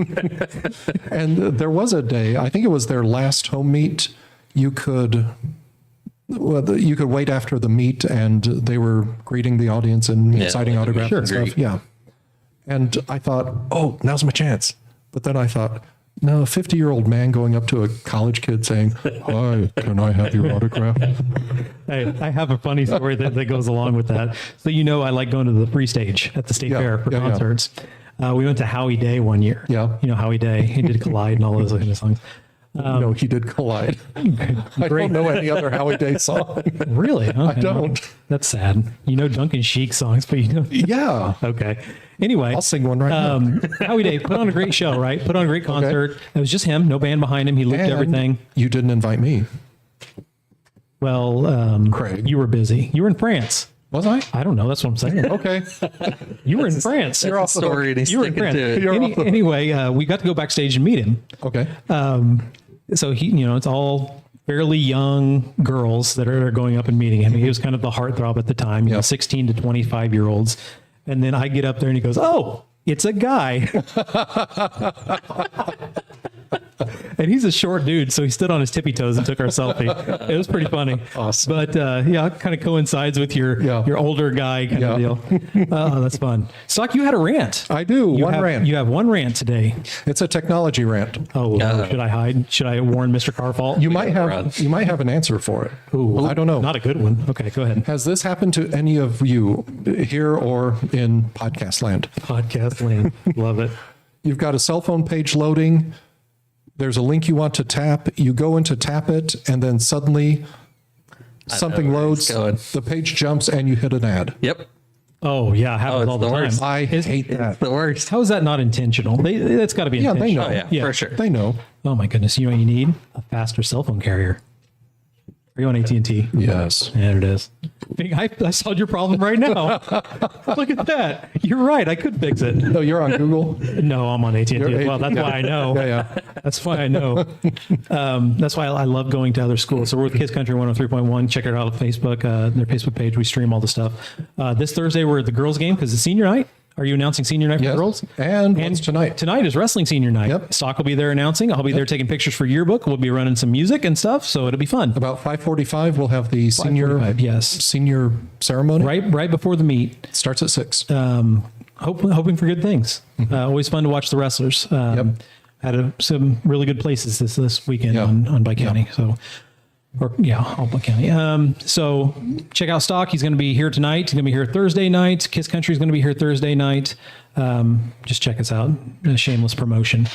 S2: And there was a day, I think it was their last home meet, you could wait after the meet and they were greeting the audience and signing
S3: like a
S2: autographs
S3: meet
S2: and
S3: and
S2: stuff. Yeah. And I thought, oh, now's my chance. But then I thought, no, a 50-year-old man going up to a college kid saying, hi, can I have your autograph?
S1: Hey, I have a funny story that goes along with that. So, you know, I like going to the free stage at the state fair for
S2: yeah.
S1: concerts. We went to Howie Day one year.
S2: Yeah.
S1: You know, Howie Day. He did Collide and all those kind of songs.
S2: No, he did Collide. I don't know any other Howie Day song.
S1: Really? Okay.
S2: I don't.
S1: That's sad. You know Duncan Sheik songs, but you know.
S2: Yeah.
S1: Okay. Anyway.
S2: I'll sing one right now.
S1: Howie Day put on a great show, right? Put on a great concert. It was just him, no band behind him. He looped
S2: And
S1: everything.
S2: You didn't invite me.
S1: Well,
S2: Craig.
S1: you were busy. You were in France.
S2: Was I?
S1: I don't know. That's what I'm saying.
S2: Okay.
S1: You were in France.
S2: You're off the hook.
S3: Story and he's
S1: You were in
S3: sticking
S1: France.
S3: to it.
S2: You're off the hook.
S1: Anyway, we got to go backstage and meet him.
S2: Okay.
S1: So he, you know, it's all fairly young girls that are going up and meeting him. He was kind of the heartthrob at the time, you know, 16 to 25 year olds. And then I get up there and he goes, "Oh, it's a guy." And he's a short dude, so he stood on his tippy toes and took our selfie. It was pretty funny.
S2: Awesome.
S1: But yeah, it kind of coincides with your older guy kind of deal. Oh, that's fun. Stock, you had a rant.
S2: I do.
S1: You
S2: One
S1: have,
S2: rant.
S1: You have one rant today.
S2: It's a technology rant.
S1: Oh, should I hide? Should I warn Mr. Carfault?
S2: You might have an answer for it.
S1: Ooh,
S2: I don't know.
S1: Not a good one. Okay, go ahead.
S2: Has this happened to any of you here or in podcast land?
S1: Podcast lane. Love it.
S2: You've got a cell phone page loading. There's a link you want to tap. You go in to tap it, and then suddenly something
S3: where
S2: loads.
S3: it's going.
S2: The page jumps, and you hit an ad.
S3: Yep.
S1: Oh, yeah. Happens
S3: it's
S1: all the
S3: the
S1: time.
S3: worst.
S2: I hate that.
S3: The worst.
S1: How is that not intentional? That's got to be
S2: Yeah, they
S1: intentional.
S2: know.
S3: Oh, yeah, for sure.
S2: They know.
S1: Oh, my goodness. You know what you need? A faster cell phone carrier. Are you on AT&T?
S2: Yes.
S1: There it is. I solved your problem right now. Look at that. You're right. I could fix it.
S2: No, you're on Google.
S1: No, I'm on AT&T
S2: You're
S1: as well. That's why I know.
S2: Yeah.
S1: That's why I know. That's why I love going to other schools. So we're with Kids Country 103.1. Check it out on Facebook, their Facebook page. We stream all the stuff. This Thursday, we're at the girls' game because it's senior night. Are you announcing senior night for
S2: Yes.
S1: girls?
S2: And what's tonight?
S1: Tonight is wrestling senior night.
S2: Yep.
S1: Stock will be there announcing. I'll be there taking pictures for yearbook. We'll be running some music and stuff. So it'll be fun.
S2: About 5:45, we'll have the senior
S1: 5:45, yes.
S2: senior ceremony.
S1: Right before the meet.
S2: Starts at 6.
S1: Hoping for good things. Always fun to watch the wrestlers. Had some really good places this weekend
S2: Yeah.
S1: on Pike County. So, all Pike County. So check out Stock. He's going to be here tonight. He's going to be here Thursday night. Kiss Country is going to be here Thursday night. Just check us out. A shameless promotion.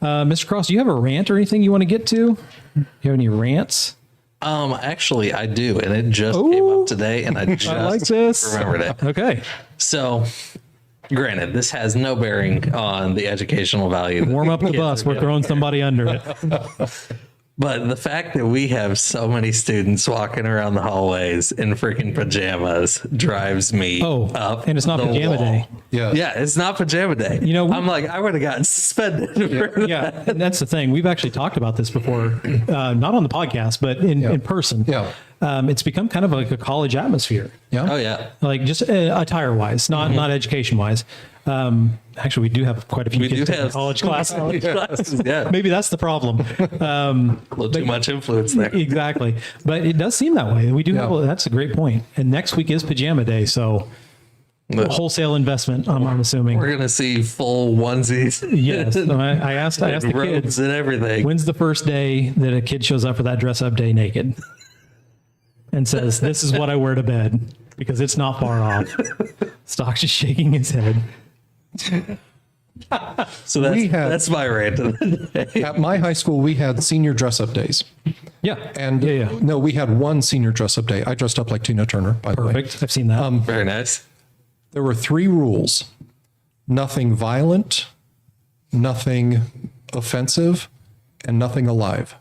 S1: Mr. Cross, do you have a rant or anything you want to get to? You have any rants?
S3: Actually, I do, and it just came up today, and I just
S1: like this.
S3: remembered it.
S1: Okay.
S3: So, granted, this has no bearing on the educational value. that
S1: Warm up the
S3: kids
S1: bus.
S3: are
S1: We're
S3: getting.
S1: throwing somebody under it.
S3: But the fact that we have so many students walking around the hallways in freaking pajamas drives me up.
S1: And it's not
S3: the
S1: pajama
S3: wall.
S1: day.
S2: Yeah.
S3: Yeah, it's not pajama day.
S1: You know,
S3: I'm like, I would have gotten suspended. for
S1: Yeah, and that's the thing. We've actually talked about this before, not on the podcast, but in person.
S2: Yeah.
S1: it's become kind of like a college atmosphere.
S2: Yeah.
S3: Oh yeah.
S1: Like just attire wise, not education wise. Actually, we do have quite a few
S3: We
S1: kids
S3: do
S1: taking
S3: have
S1: college classes.
S3: classes. Yeah.
S1: Maybe that's the problem.
S3: A little too much influence there.
S1: Exactly. But it does seem that way. We do
S2: Yeah.
S1: have, that's a great point. And next week is pajama day. So wholesale investment, I'm assuming.
S3: We're gonna see full onesies.
S1: Yes. So I asked the
S3: and robes
S1: kids,
S3: and everything.
S1: when's the first day that a kid shows up for that dress up day naked and says, this is what I wear to bed, because it's not far off. Stock's just shaking his head.
S3: So that's,
S2: We had-
S3: that's my rant.
S2: At my high school, we had senior dress up days.
S1: Yeah.
S2: And
S1: yeah.
S2: no, we had one senior dress up day. I dressed up like Tina Turner, by the way.
S1: Perfect. I've seen that.
S3: Very nice.
S2: There were 3 rules: nothing violent, nothing offensive, and nothing alive.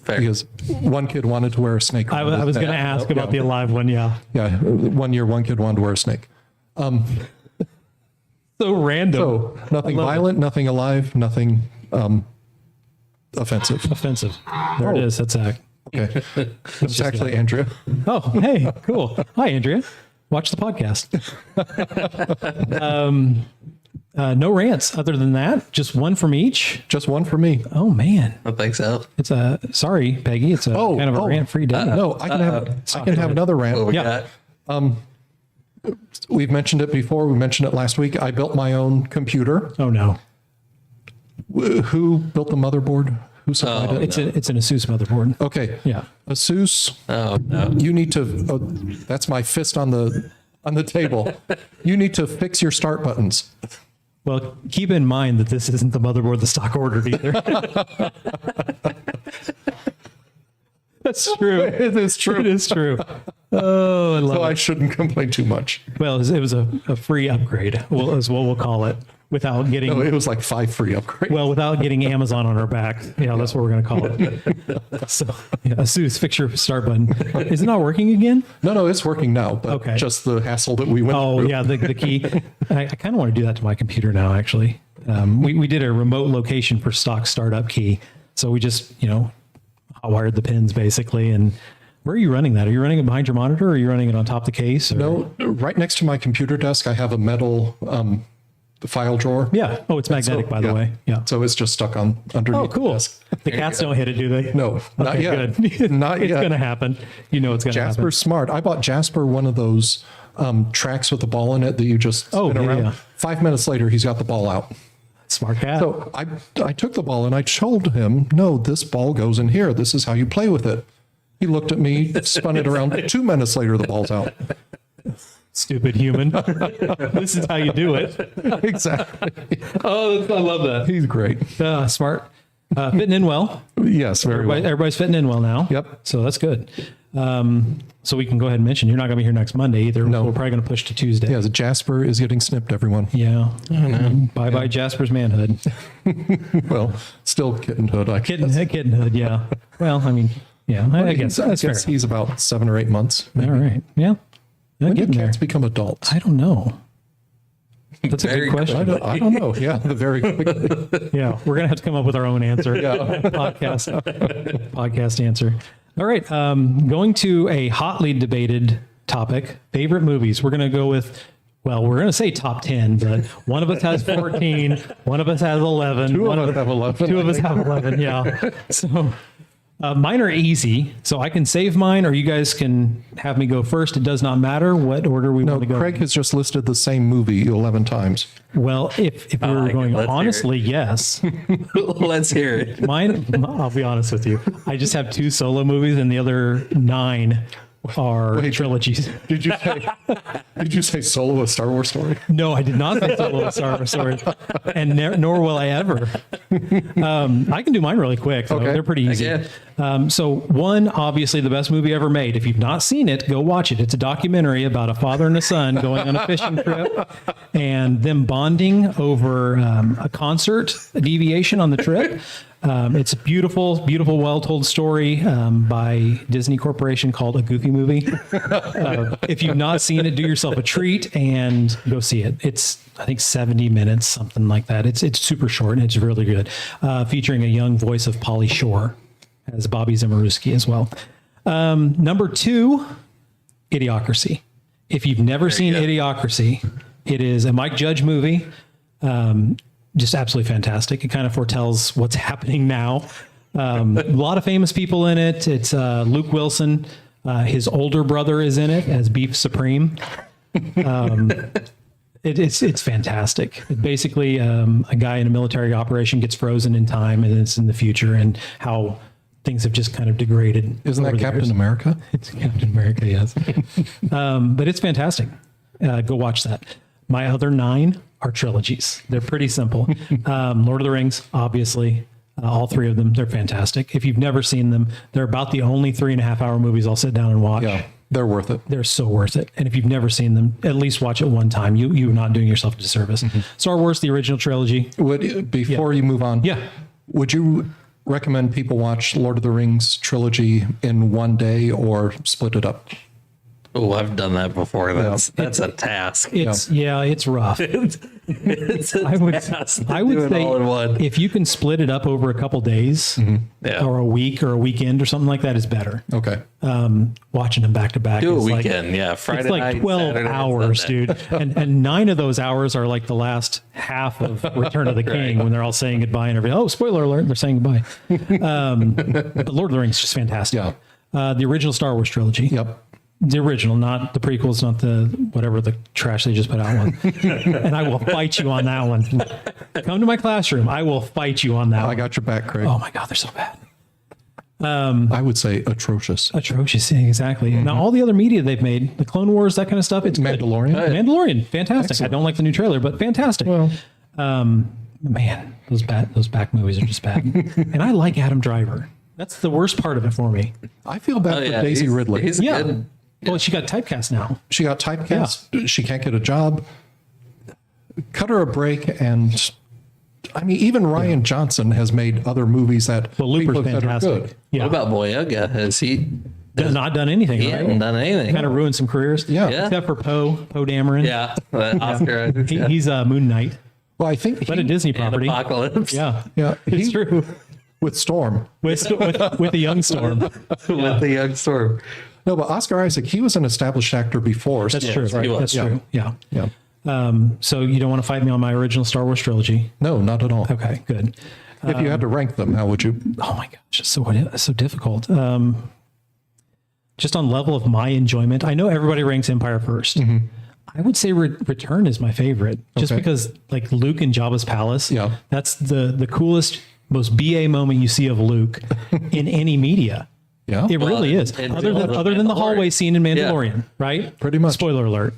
S3: Fair.
S2: Because one kid wanted to wear a snake.
S1: I was going to ask about the alive one. Yeah.
S2: Yeah, one year, one kid wanted to wear a snake.
S1: So random.
S2: So nothing violent, nothing alive, nothing offensive.
S1: Offensive. There it is. That's Zach.
S2: Okay. It's actually Andrea.
S1: Oh, hey, cool. Hi, Andrea. Watch the podcast. No rants other than that. Just one from each.
S2: Just one for me.
S1: Oh, man.
S3: I think so.
S1: It's a, sorry, Peggy. It's a kind of a rant-free day.
S2: No, I can have another rant.
S3: What we
S1: Yeah.
S3: got?
S2: We've mentioned it before. We mentioned it last week. I built my own computer.
S1: Oh, no.
S2: Who built the motherboard? Who supplied it?
S1: It's an ASUS motherboard.
S2: Okay.
S1: Yeah.
S2: ASUS,
S3: Oh no.
S2: you need to, that's my fist on the table. You need to fix your start buttons.
S1: Well, keep in mind that this isn't the motherboard the stock ordered either. That's true.
S2: It is true.
S1: It is true. Oh, I love
S2: So
S1: it.
S2: I shouldn't complain too much.
S1: Well, it was a free upgrade, is what we'll call it, without getting
S2: No, it was like 5 free upgrades.
S1: well, without getting Amazon on our back. Yeah, that's what we're going to call it. So, yeah, ASUS, fix your start button. Is it not working again?
S2: No, it's working now, but
S1: Okay.
S2: just the hassle that we went
S1: Oh,
S2: through.
S1: yeah, the key. I kind of want to do that to my computer now, actually. We did a remote location for stock startup key. So we just, hot wired the pins basically. And where are you running that? Are you running it behind your monitor, or are you running it on top of the case? Or?
S2: No, right next to my computer desk, I have a metal file drawer.
S1: Yeah. Oh, it's magnetic, by the way. Yeah.
S2: So it's just stuck on underneath
S1: Oh, cool.
S2: the desk.
S1: The cats don't hit it, do they?
S2: No, not
S1: Okay,
S2: yet.
S1: good.
S2: Not
S1: It's
S2: yet.
S1: going to happen. You know it's going to happen.
S2: Jasper's smart. I bought Jasper one of those tracks with the ball in it that you just
S1: Oh,
S2: spin
S1: yeah,
S2: around.
S1: yeah.
S2: 5 minutes later, he's got the ball out.
S1: Smart cat.
S2: So I took the ball and I told him, no, this ball goes in here. This is how you play with it. He looked at me, spun it around. 2 minutes later, the ball's out.
S1: Stupid human. This is how you do it.
S2: Exactly.
S1: Oh, I love that.
S2: He's great.
S1: Smart. Fitting in well.
S2: Yes, very well.
S1: Everybody's fitting in well now.
S2: Yep.
S1: So that's good. So we can go ahead and mention you're not going to be here next Monday either.
S2: No.
S1: We're probably going to push to Tuesday.
S2: Yeah, the Jasper is getting snipped, everyone.
S1: Yeah. Bye bye Jasper's manhood.
S2: Well, still kittenhood. I
S1: Kittenhood. Yeah. Well, I mean, yeah. I guess that's fair.
S2: he's about 7 or 8 months.
S1: All right. Yeah.
S2: When do
S1: Getting there.
S2: cats become adults?
S1: I don't know. That's a
S3: Very
S1: good question.
S2: I don't know. Yeah, the very quick.
S1: Yeah, we're gonna have to come up with our own answer.
S2: Yeah.
S1: podcast answer. All right, going to a hotly debated topic: favorite movies. We're gonna go with. Well, we're gonna say top 10, but one of us has 14, one of us has 11.
S2: Two
S1: one
S2: of us have 11.
S1: Two of us have 11. Yeah. So mine are easy, so I can save mine, or you guys can have me go first. It does not matter what order we
S2: No,
S1: want to go.
S2: Craig has just listed the same movie 11 times.
S1: Well, if we were
S3: like it.
S1: going
S3: Let's hear it.
S1: honestly, yes.
S3: Let's hear it.
S1: Mine, I'll be honest with you. I just have 2 solo movies, and the other 9 are trilogies.
S2: Did you say Solo, a Star Wars story?
S1: No, I did not say solo Star Wars stories, and nor will I ever. I can do mine really quick. Though.
S2: Okay.
S1: They're pretty easy.
S3: can.
S1: So one, obviously the best movie ever made. If you've not seen it, go watch it. It's a documentary about a father and a son going on a fishing trip and them bonding over a concert, a deviation on the trip. It's a beautiful, beautiful, well-told story by Disney Corporation called A Goofy Movie. If you've not seen it, do yourself a treat and go see it. It's, I think, 70 minutes, something like that. It's super short and it's really good. Featuring a young voice of Pauly Shore as Bobby Zimmerowski as well. Number 2, Idiocracy. If you've never seen Idiocracy, it is a Mike Judge movie. Just absolutely fantastic. It kind of foretells what's happening now. A lot of famous people in it. It's Luke Wilson. His older brother is in it as Beef Supreme. It's fantastic. Basically, a guy in a military operation gets frozen in time, and it's in the future, and how things have just kind of degraded.
S2: Isn't that
S1: over the
S2: Captain
S1: years.
S2: America?
S1: It's Captain America, yes. But it's fantastic. Go watch that. My other 9 are trilogies. They're pretty simple. Lord of the Rings, obviously. All 3 of them. They're fantastic. If you've never seen them, they're about the only 3.5-hour movies I'll sit down and watch.
S2: Yeah, they're worth it.
S1: They're so worth it. And if you've never seen them, at least watch it one time. You're not doing yourself a disservice. Star Wars, the original trilogy.
S2: Before you move on,
S1: Yeah.
S2: would you recommend people watch Lord of the Rings trilogy in one day or split it up?
S3: Oh, I've done that before. That's a task.
S1: It's rough.
S3: It's a
S1: I would
S3: task to
S1: I would
S3: do it
S1: say
S3: all in one.
S1: if you can split it up over a couple days
S3: Yeah.
S1: or a week or a weekend or something like that is better.
S2: Okay.
S1: Watching them back to back.
S3: Do a
S1: is like-
S3: weekend, yeah. Friday
S1: It's like
S3: night,
S1: 12
S3: Saturday,
S1: hours,
S3: Sunday.
S1: dude. And 9 of those hours are like the last half of Return of the King when they're all saying goodbye and everything. Oh, spoiler alert, they're saying goodbye. But Lord of the Rings is just fantastic.
S2: Yeah.
S1: The original Star Wars trilogy.
S2: Yep.
S1: The original, not the prequels, not the whatever the trash they just put out one. And I will fight you on that one. Come to my classroom. I will fight you on that
S2: I
S1: one.
S2: got your back, Craig.
S1: Oh my God, they're so bad.
S2: I would say atrocious.
S1: Atrocious. Yeah, exactly. Now, all the other media they've made, the Clone Wars, that kind of stuff, it's good.
S2: Mandalorian?
S1: Mandalorian, fantastic. I don't like the new trailer, but fantastic.
S2: Well,
S1: Man, those back movies are just bad. And I like Adam Driver. That's the worst part of it for me.
S2: I feel bad for Daisy Ridley.
S3: He's
S1: Yeah.
S3: good.
S1: Well, she got typecast now.
S2: She got typecast. She can't get a job. Cut her a break. And I mean, even Ryan Johnson has made other movies that
S1: Well, Looper's
S2: people have said are
S1: fantastic.
S2: good.
S1: Yeah.
S3: What about Boyega? Has he?
S1: Not done anything,
S3: He
S1: right?
S3: hasn't done anything.
S1: Kind of ruined some careers.
S2: Yeah.
S3: Yeah.
S1: Except for Poe Dameron.
S3: Yeah, Oscar.
S1: He's Moon Knight,
S2: Well, I think
S1: but a Disney
S3: And
S1: property.
S3: Apocalypse.
S1: Yeah.
S2: yeah,
S1: It's true.
S2: with Storm.
S1: With the young Storm.
S3: With the young storm.
S2: No, but Oscar Isaac, he was an established actor before.
S1: That's
S3: Yeah,
S1: true.
S3: he was.
S1: That's
S2: Yeah.
S1: true. Yeah.
S2: Yeah.
S1: So you don't want to fight me on my original Star Wars trilogy.
S2: No, not at all.
S1: Okay, good.
S2: If you had to rank them, how would you?
S1: Oh my gosh, it's so difficult. Just on level of my enjoyment, I know everybody ranks Empire first. I would say Return is my favorite, just
S2: Okay.
S1: because like Luke in Jabba's palace.
S2: Yeah.
S1: That's the coolest, most BA moment you see of Luke in any media.
S2: Yeah.
S1: It really is.
S3: and
S1: Other than the hallway scene in Mandalorian, right?
S2: Pretty much.
S1: Spoiler alert.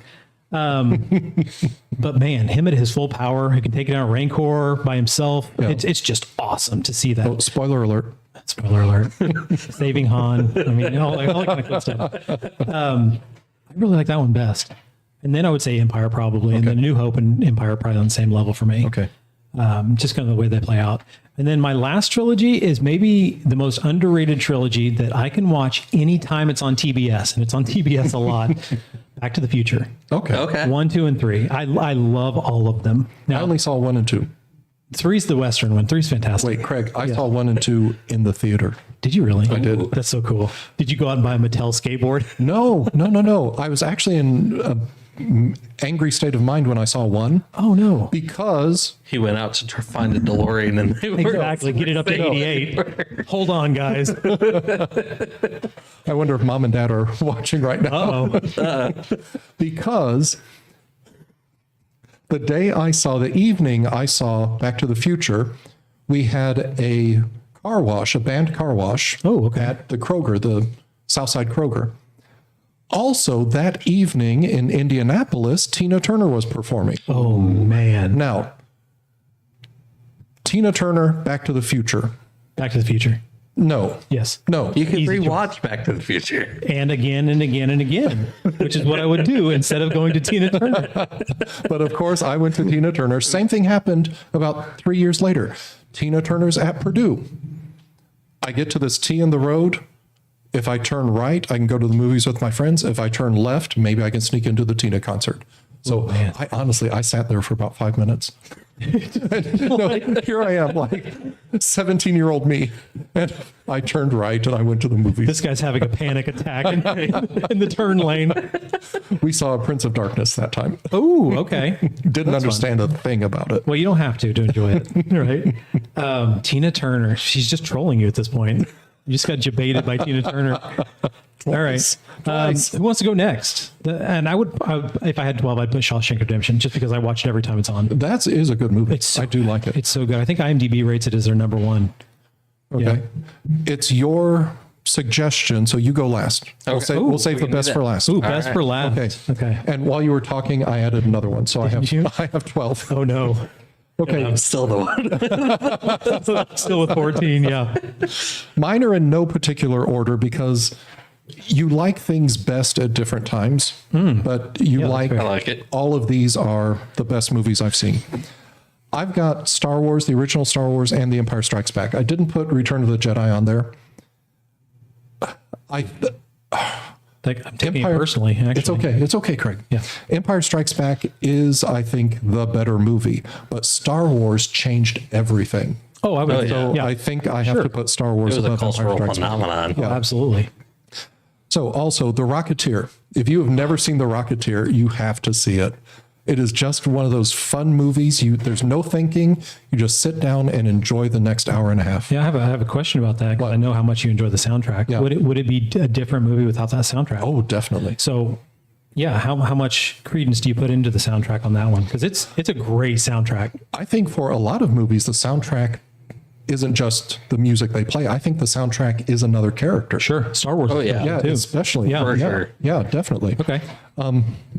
S1: But man, him at his full power, he can take down a Rancor by himself.
S2: Yeah.
S1: It's just awesome to see that.
S2: Oh, spoiler alert.
S1: Spoiler alert. Saving Han. I mean, all that kind of cool stuff. I really like that one best. And then I would say Empire probably. And then New Hope and Empire are probably on the same level for me.
S2: Okay.
S1: Just kind of the way they play out. And then my last trilogy is maybe the most underrated trilogy that I can watch anytime it's on TBS. And it's on TBS a lot. Back to the Future.
S2: Okay.
S3: Okay.
S1: 1, 2, and 3. I love all of them.
S2: I
S1: Now,
S2: only saw 1 and 2.
S1: 3's the Western one. 3's fantastic.
S2: Wait, Craig, I saw 1 and 2 in the theater.
S1: Did you really? I
S2: did.
S1: That's so cool. Did you go out and buy a Mattel skateboard?
S2: No. I was actually in an angry state of mind when I saw 1
S1: Oh, no.
S2: because
S3: He went out to try to find a DeLorean, and they were
S1: Exactly. Get it up to 88. Hold on, guys.
S2: I wonder if mom and dad are watching right now.
S1: Oh,
S2: Because the evening I saw Back to the Future, we had a car wash, a band car wash.
S1: Oh, okay.
S2: At the Kroger, the Southside Kroger. Also, that evening in Indianapolis, Tina Turner was performing.
S1: oh man.
S2: Now, Tina Turner, Back to the Future.
S1: Back to the Future.
S2: No.
S1: Yes.
S2: No.
S3: You can
S1: Easy
S3: rewatch Back to the Future.
S1: And again and again and again, which is what I would do instead of going to Tina Turner.
S2: But of course, I went to Tina Turner. Same thing happened about 3 years later. Tina Turner's at Purdue. I get to this T in the road. If I turn right, I can go to the movies with my friends. If I turn left, maybe I can sneak into the Tina concert. So
S1: man.
S2: I sat there for about 5 minutes. Here I am, like 17-year-old me. And I turned right and I went to the movies.
S1: This guy's having a panic attack in the turn lane.
S2: We saw Prince of Darkness that time.
S1: Oh, okay.
S2: Didn't understand a thing about it.
S1: Well, you don't have to enjoy it, right? Tina Turner, she's just trolling you at this point. You just got debated by Tina Turner. All right.
S2: Twice.
S1: Who wants to go next? And I would, if I had 12, I'd put Shawshank Redemption just because I watch it every time it's on.
S2: That is a good movie. I do like it.
S1: It's so good. I think IMDb rates it as their number one.
S2: Okay. It's your suggestion, so you go last. We'll save the best for last.
S1: Ooh, best for last. Okay.
S2: And while you were talking, I added another one. So I
S1: you?
S2: have 12.
S1: Oh, no.
S2: Okay.
S3: I'm still the one.
S1: Still with 14, yeah.
S2: Mine are in no particular order because you like things best at different times, but you like,
S1: fair.
S3: I like it.
S2: all of these are the best movies I've seen. I've got Star Wars, the original Star Wars, and The Empire Strikes Back. I didn't put Return of the Jedi on there.
S1: I'm taking it personally, actually.
S2: It's okay. It's okay, Craig.
S1: Yeah.
S2: Empire Strikes Back is, I think, the better movie, but Star Wars changed everything.
S1: Oh, I would.
S2: So
S1: yeah.
S2: I think I have to put Star Wars
S3: It was a
S2: above Empire
S3: cultural
S2: Strikes Back.
S3: phenomenon.
S1: Oh, absolutely.
S2: So also The Rocketeer. If you have never seen The Rocketeer, you have to see it. It is just one of those fun movies. There's no thinking. You just sit down and enjoy the next hour and a half.
S1: Yeah, I have a question about that because I know how much you enjoy the soundtrack.
S2: Yeah.
S1: Would it be a different movie without that soundtrack?
S2: Oh, definitely.
S1: So, yeah, how much credence do you put into the soundtrack on that one? Because it's a great soundtrack.
S2: I think for a lot of movies, the soundtrack isn't just the music they play. I think the soundtrack is another character.
S1: Sure, Star Wars.
S3: Oh, yeah.
S2: Yeah,
S1: too.
S2: especially.
S1: Yeah.
S3: For
S2: yeah,
S3: sure.
S2: yeah, definitely.
S1: Okay.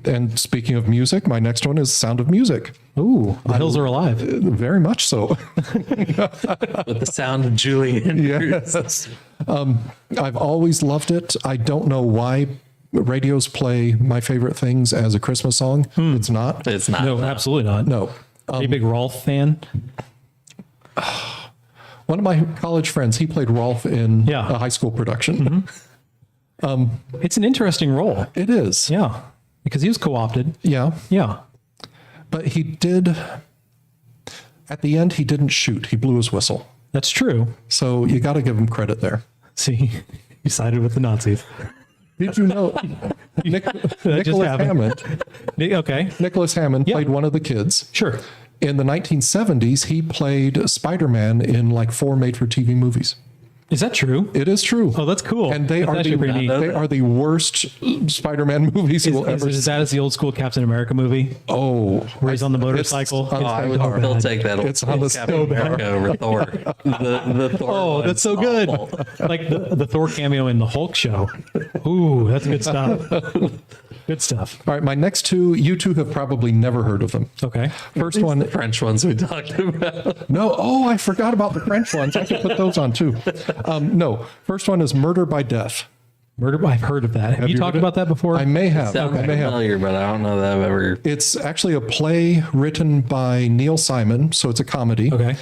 S2: And speaking of music, my next one is Sound of Music.
S1: Ooh, the hills are alive.
S2: Very much so.
S3: With the sound of Julian.
S2: Yes. I've always loved it. I don't know why radios play My Favorite Things as a Christmas song. It's not.
S3: It's not.
S1: No, absolutely not.
S2: No.
S1: Are you a big Rolf fan?
S2: One of my college friends, he played Rolf in
S1: Yeah.
S2: a high school production.
S1: It's an interesting role.
S2: It is.
S1: Yeah, because he was co-opted.
S2: Yeah.
S1: Yeah.
S2: But he did, at the end, he didn't shoot. He blew his whistle.
S1: That's true.
S2: So you got to give him credit there.
S1: See, you sided with the Nazis.
S2: Did you know Nicholas
S1: happened.
S2: Hammond?
S1: Okay,
S2: Nicholas Hammond played one of the kids.
S1: sure.
S2: In the 1970s, he played Spider-Man in like 4 made-for-TV movies.
S1: Is that true?
S2: It is true.
S1: Oh, that's cool.
S2: And they
S1: That's
S2: are
S1: actually pretty neat.
S2: they are the worst Spider-Man movies you will
S1: Is
S2: ever
S1: it as bad as the old school Captain America movie
S2: Oh,
S1: where he's on the motorcycle?
S2: It's-
S3: I would still take that.
S2: It's on the
S3: Captain America over Thor. The Thor.
S1: Oh,
S3: one's
S1: that's so good.
S3: awful.
S1: Like the Thor cameo in the Hulk show. Ooh, that's good stuff. Good stuff.
S2: All right, my next two, you two have probably never heard of them.
S1: Okay.
S2: First one,
S3: French ones we talked about.
S2: no, I forgot about the French ones. I could put those on too. No, first one is Murder by Death.
S1: Murder. I've heard of that. Have you
S2: you
S1: talked
S2: heard it?
S1: about that before?
S2: I may have.
S3: Sounds
S2: I may have.
S3: familiar, but I don't know that I've ever.
S2: It's actually a play written by Neil Simon, so it's a comedy.
S1: Okay.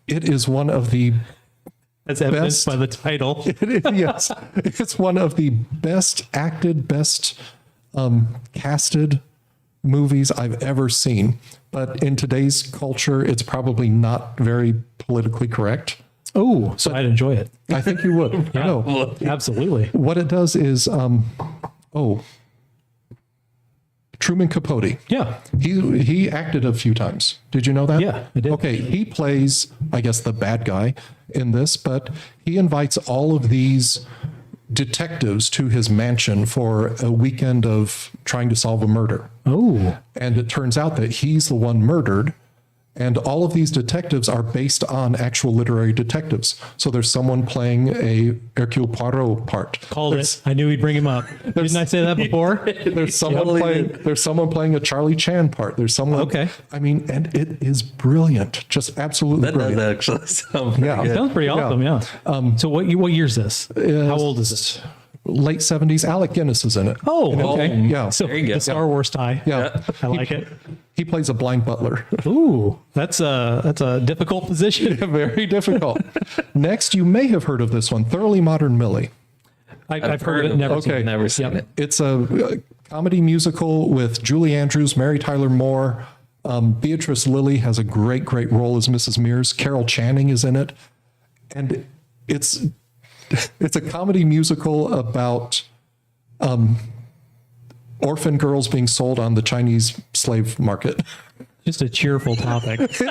S2: It is one of the
S1: That's evidenced
S2: Best.
S1: by the title.
S2: yes, it's one of the best acted, best casted movies I've ever seen. But in today's culture, it's probably not very politically correct.
S1: Oh, so I'd enjoy it.
S2: I think you would. No,
S1: Absolutely.
S2: what it does is, Truman Capote.
S1: Yeah.
S2: He acted a few times. Did you know that?
S1: Yeah, I did.
S2: Okay, he plays, I guess, the bad guy in this, but he invites all of these detectives to his mansion for a weekend of trying to solve a murder.
S1: Oh,
S2: And it turns out that he's the one murdered. And all of these detectives are based on actual literary detectives. So there's someone playing a Hercule Poirot part.
S1: called it. I knew he'd bring him up. Didn't I say that before?
S2: There's someone playing a Charlie Chan part. There's someone.
S1: Okay.
S2: I mean, and it is brilliant. Just absolutely
S3: That does
S2: brilliant.
S3: actually sound pretty
S2: Yeah.
S3: good.
S1: Sounds pretty awesome. Yeah. So what year is this? How old is this?
S2: Late 70s. Alec Guinness is in it.
S1: Oh, okay.
S2: Yeah.
S1: So
S3: There you go.
S1: the Star Wars tie.
S2: Yeah.
S1: I like it.
S2: He plays a blind butler.
S1: Ooh, that's a difficult position.
S2: Very difficult. Next, you may have heard of this one, Thoroughly Modern Millie.
S1: I've heard of it. Never seen
S2: Okay.
S1: it.
S3: Never seen
S1: Yep.
S3: it.
S2: It's a comedy musical with Julie Andrews, Mary Tyler Moore. Beatrice Lilly has a great role as Mrs. Mears. Carol Channing is in it. And it's a comedy musical about orphan girls being sold on the Chinese slave market.
S1: Just a cheerful topic.
S2: It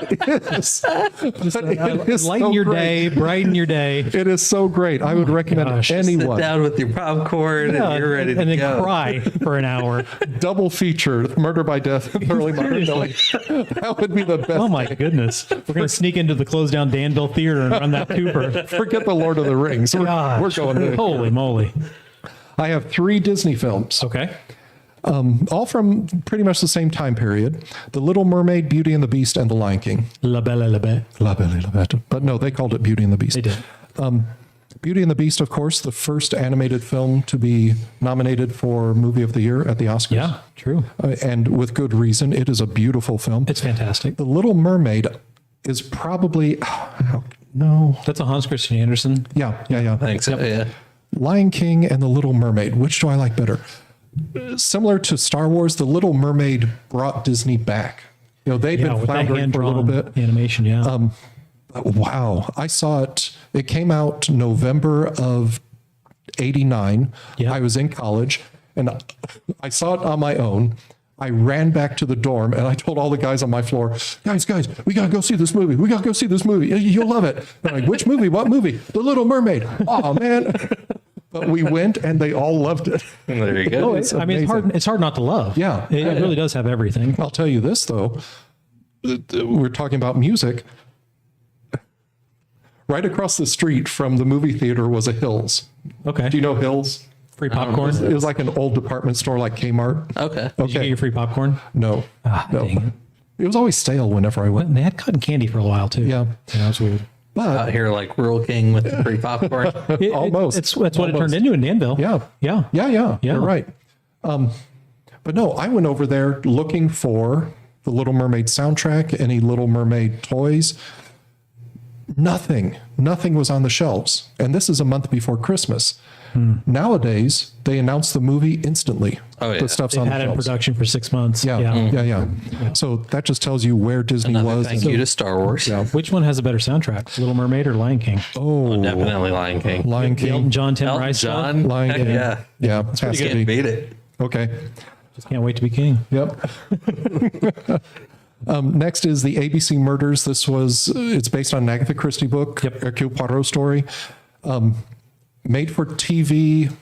S2: is
S1: Lighten
S2: so
S1: your
S2: great.
S1: day, brighten your day.
S2: It is so great. I would recommend
S1: gosh.
S2: anyone.
S3: Sit down with your popcorn and you're ready to
S1: and then
S3: go.
S1: cry for an hour.
S2: Double feature, Murder by Death, and Early Modern Italy. That would be the best.
S1: Oh my goodness. We're going to sneak into the closed down Danville Theater and run that Cooper.
S2: Forget the Lord of the Rings. We're
S1: Gosh.
S2: going there.
S1: Holy moly.
S2: I have 3 Disney films,
S1: Okay.
S2: all from pretty much the same time period. The Little Mermaid, Beauty and the Beast, and The Lion King.
S1: La Belle La Bête.
S2: La Belle et la Bête. But no, they called it Beauty and the Beast.
S1: They did.
S2: Beauty and the Beast, of course, the first animated film to be nominated for Movie of the Year at the Oscars.
S1: Yeah, true.
S2: And with good reason. It is a beautiful film.
S1: It's fantastic.
S2: The Little Mermaid is probably, no.
S1: That's a Hans Christian Andersen.
S2: Yeah.
S3: Thanks. Yeah.
S2: Lion King and The Little Mermaid. Which do I like better? Similar to Star Wars, The Little Mermaid brought Disney back. They'd
S1: Yeah,
S2: been
S1: with that
S2: floundering for a little
S1: hand-drawn
S2: bit.
S1: animation, yeah.
S2: Wow. I saw it. It came out November of 89.
S1: Yeah.
S2: I was in college and I saw it on my own. I ran back to the dorm and I told all the guys on my floor, guys, we got to go see this movie. We got to go see this movie. You'll love it. They're like, which movie? What movie? The Little Mermaid. Oh, man. But we went and they all loved it.
S3: There you go.
S2: It's
S1: I mean,
S2: amazing.
S1: it's hard not to love.
S2: Yeah.
S1: It really does have everything.
S2: I'll tell you this, though. We're talking about music. Right across the street from the movie theater was a Hills.
S1: Okay.
S2: Do you know Hills?
S1: Free popcorn?
S2: It was like an old department store like Kmart.
S3: Okay.
S1: Did you get your free popcorn?
S2: No. No.
S1: Dang it.
S2: It was always stale whenever I went.
S1: And they had cotton candy for a while, too.
S2: Yeah.
S1: That was weird.
S3: Out here like Rural King with the free popcorn.
S2: Almost.
S1: It's what it
S2: Almost.
S1: turned into in Danville.
S2: Yeah.
S1: Yeah.
S2: Yeah. You're right. But no, I went over there looking for the Little Mermaid soundtrack, any Little Mermaid toys. Nothing was on the shelves. And this is a month before Christmas. Nowadays, they announce the movie instantly.
S3: Oh, yeah.
S2: The stuff's
S1: They
S2: on the
S1: had it in
S2: shelves.
S1: production for 6 months.
S2: Yeah. So that just tells you where Disney
S3: Another
S2: was.
S3: thank you to Star Wars.
S2: Yeah.
S1: Which one has a better soundtrack, Little Mermaid or Lion King?
S2: Oh,
S3: Definitely Lion King.
S2: Lion
S1: The Elton
S2: King.
S1: John, Tim
S3: Elton
S1: Rice stuff?
S3: John.
S2: Lion
S3: Heck
S2: King.
S3: yeah.
S2: Yeah, has
S3: You
S2: to
S3: can't
S2: be.
S3: beat it.
S2: Okay.
S1: Just can't wait to be king.
S2: Yep. Next is the ABC Murders. It's based on an Agatha Christie book,
S1: Yep.
S2: Hercule Poirot story. Made for TV.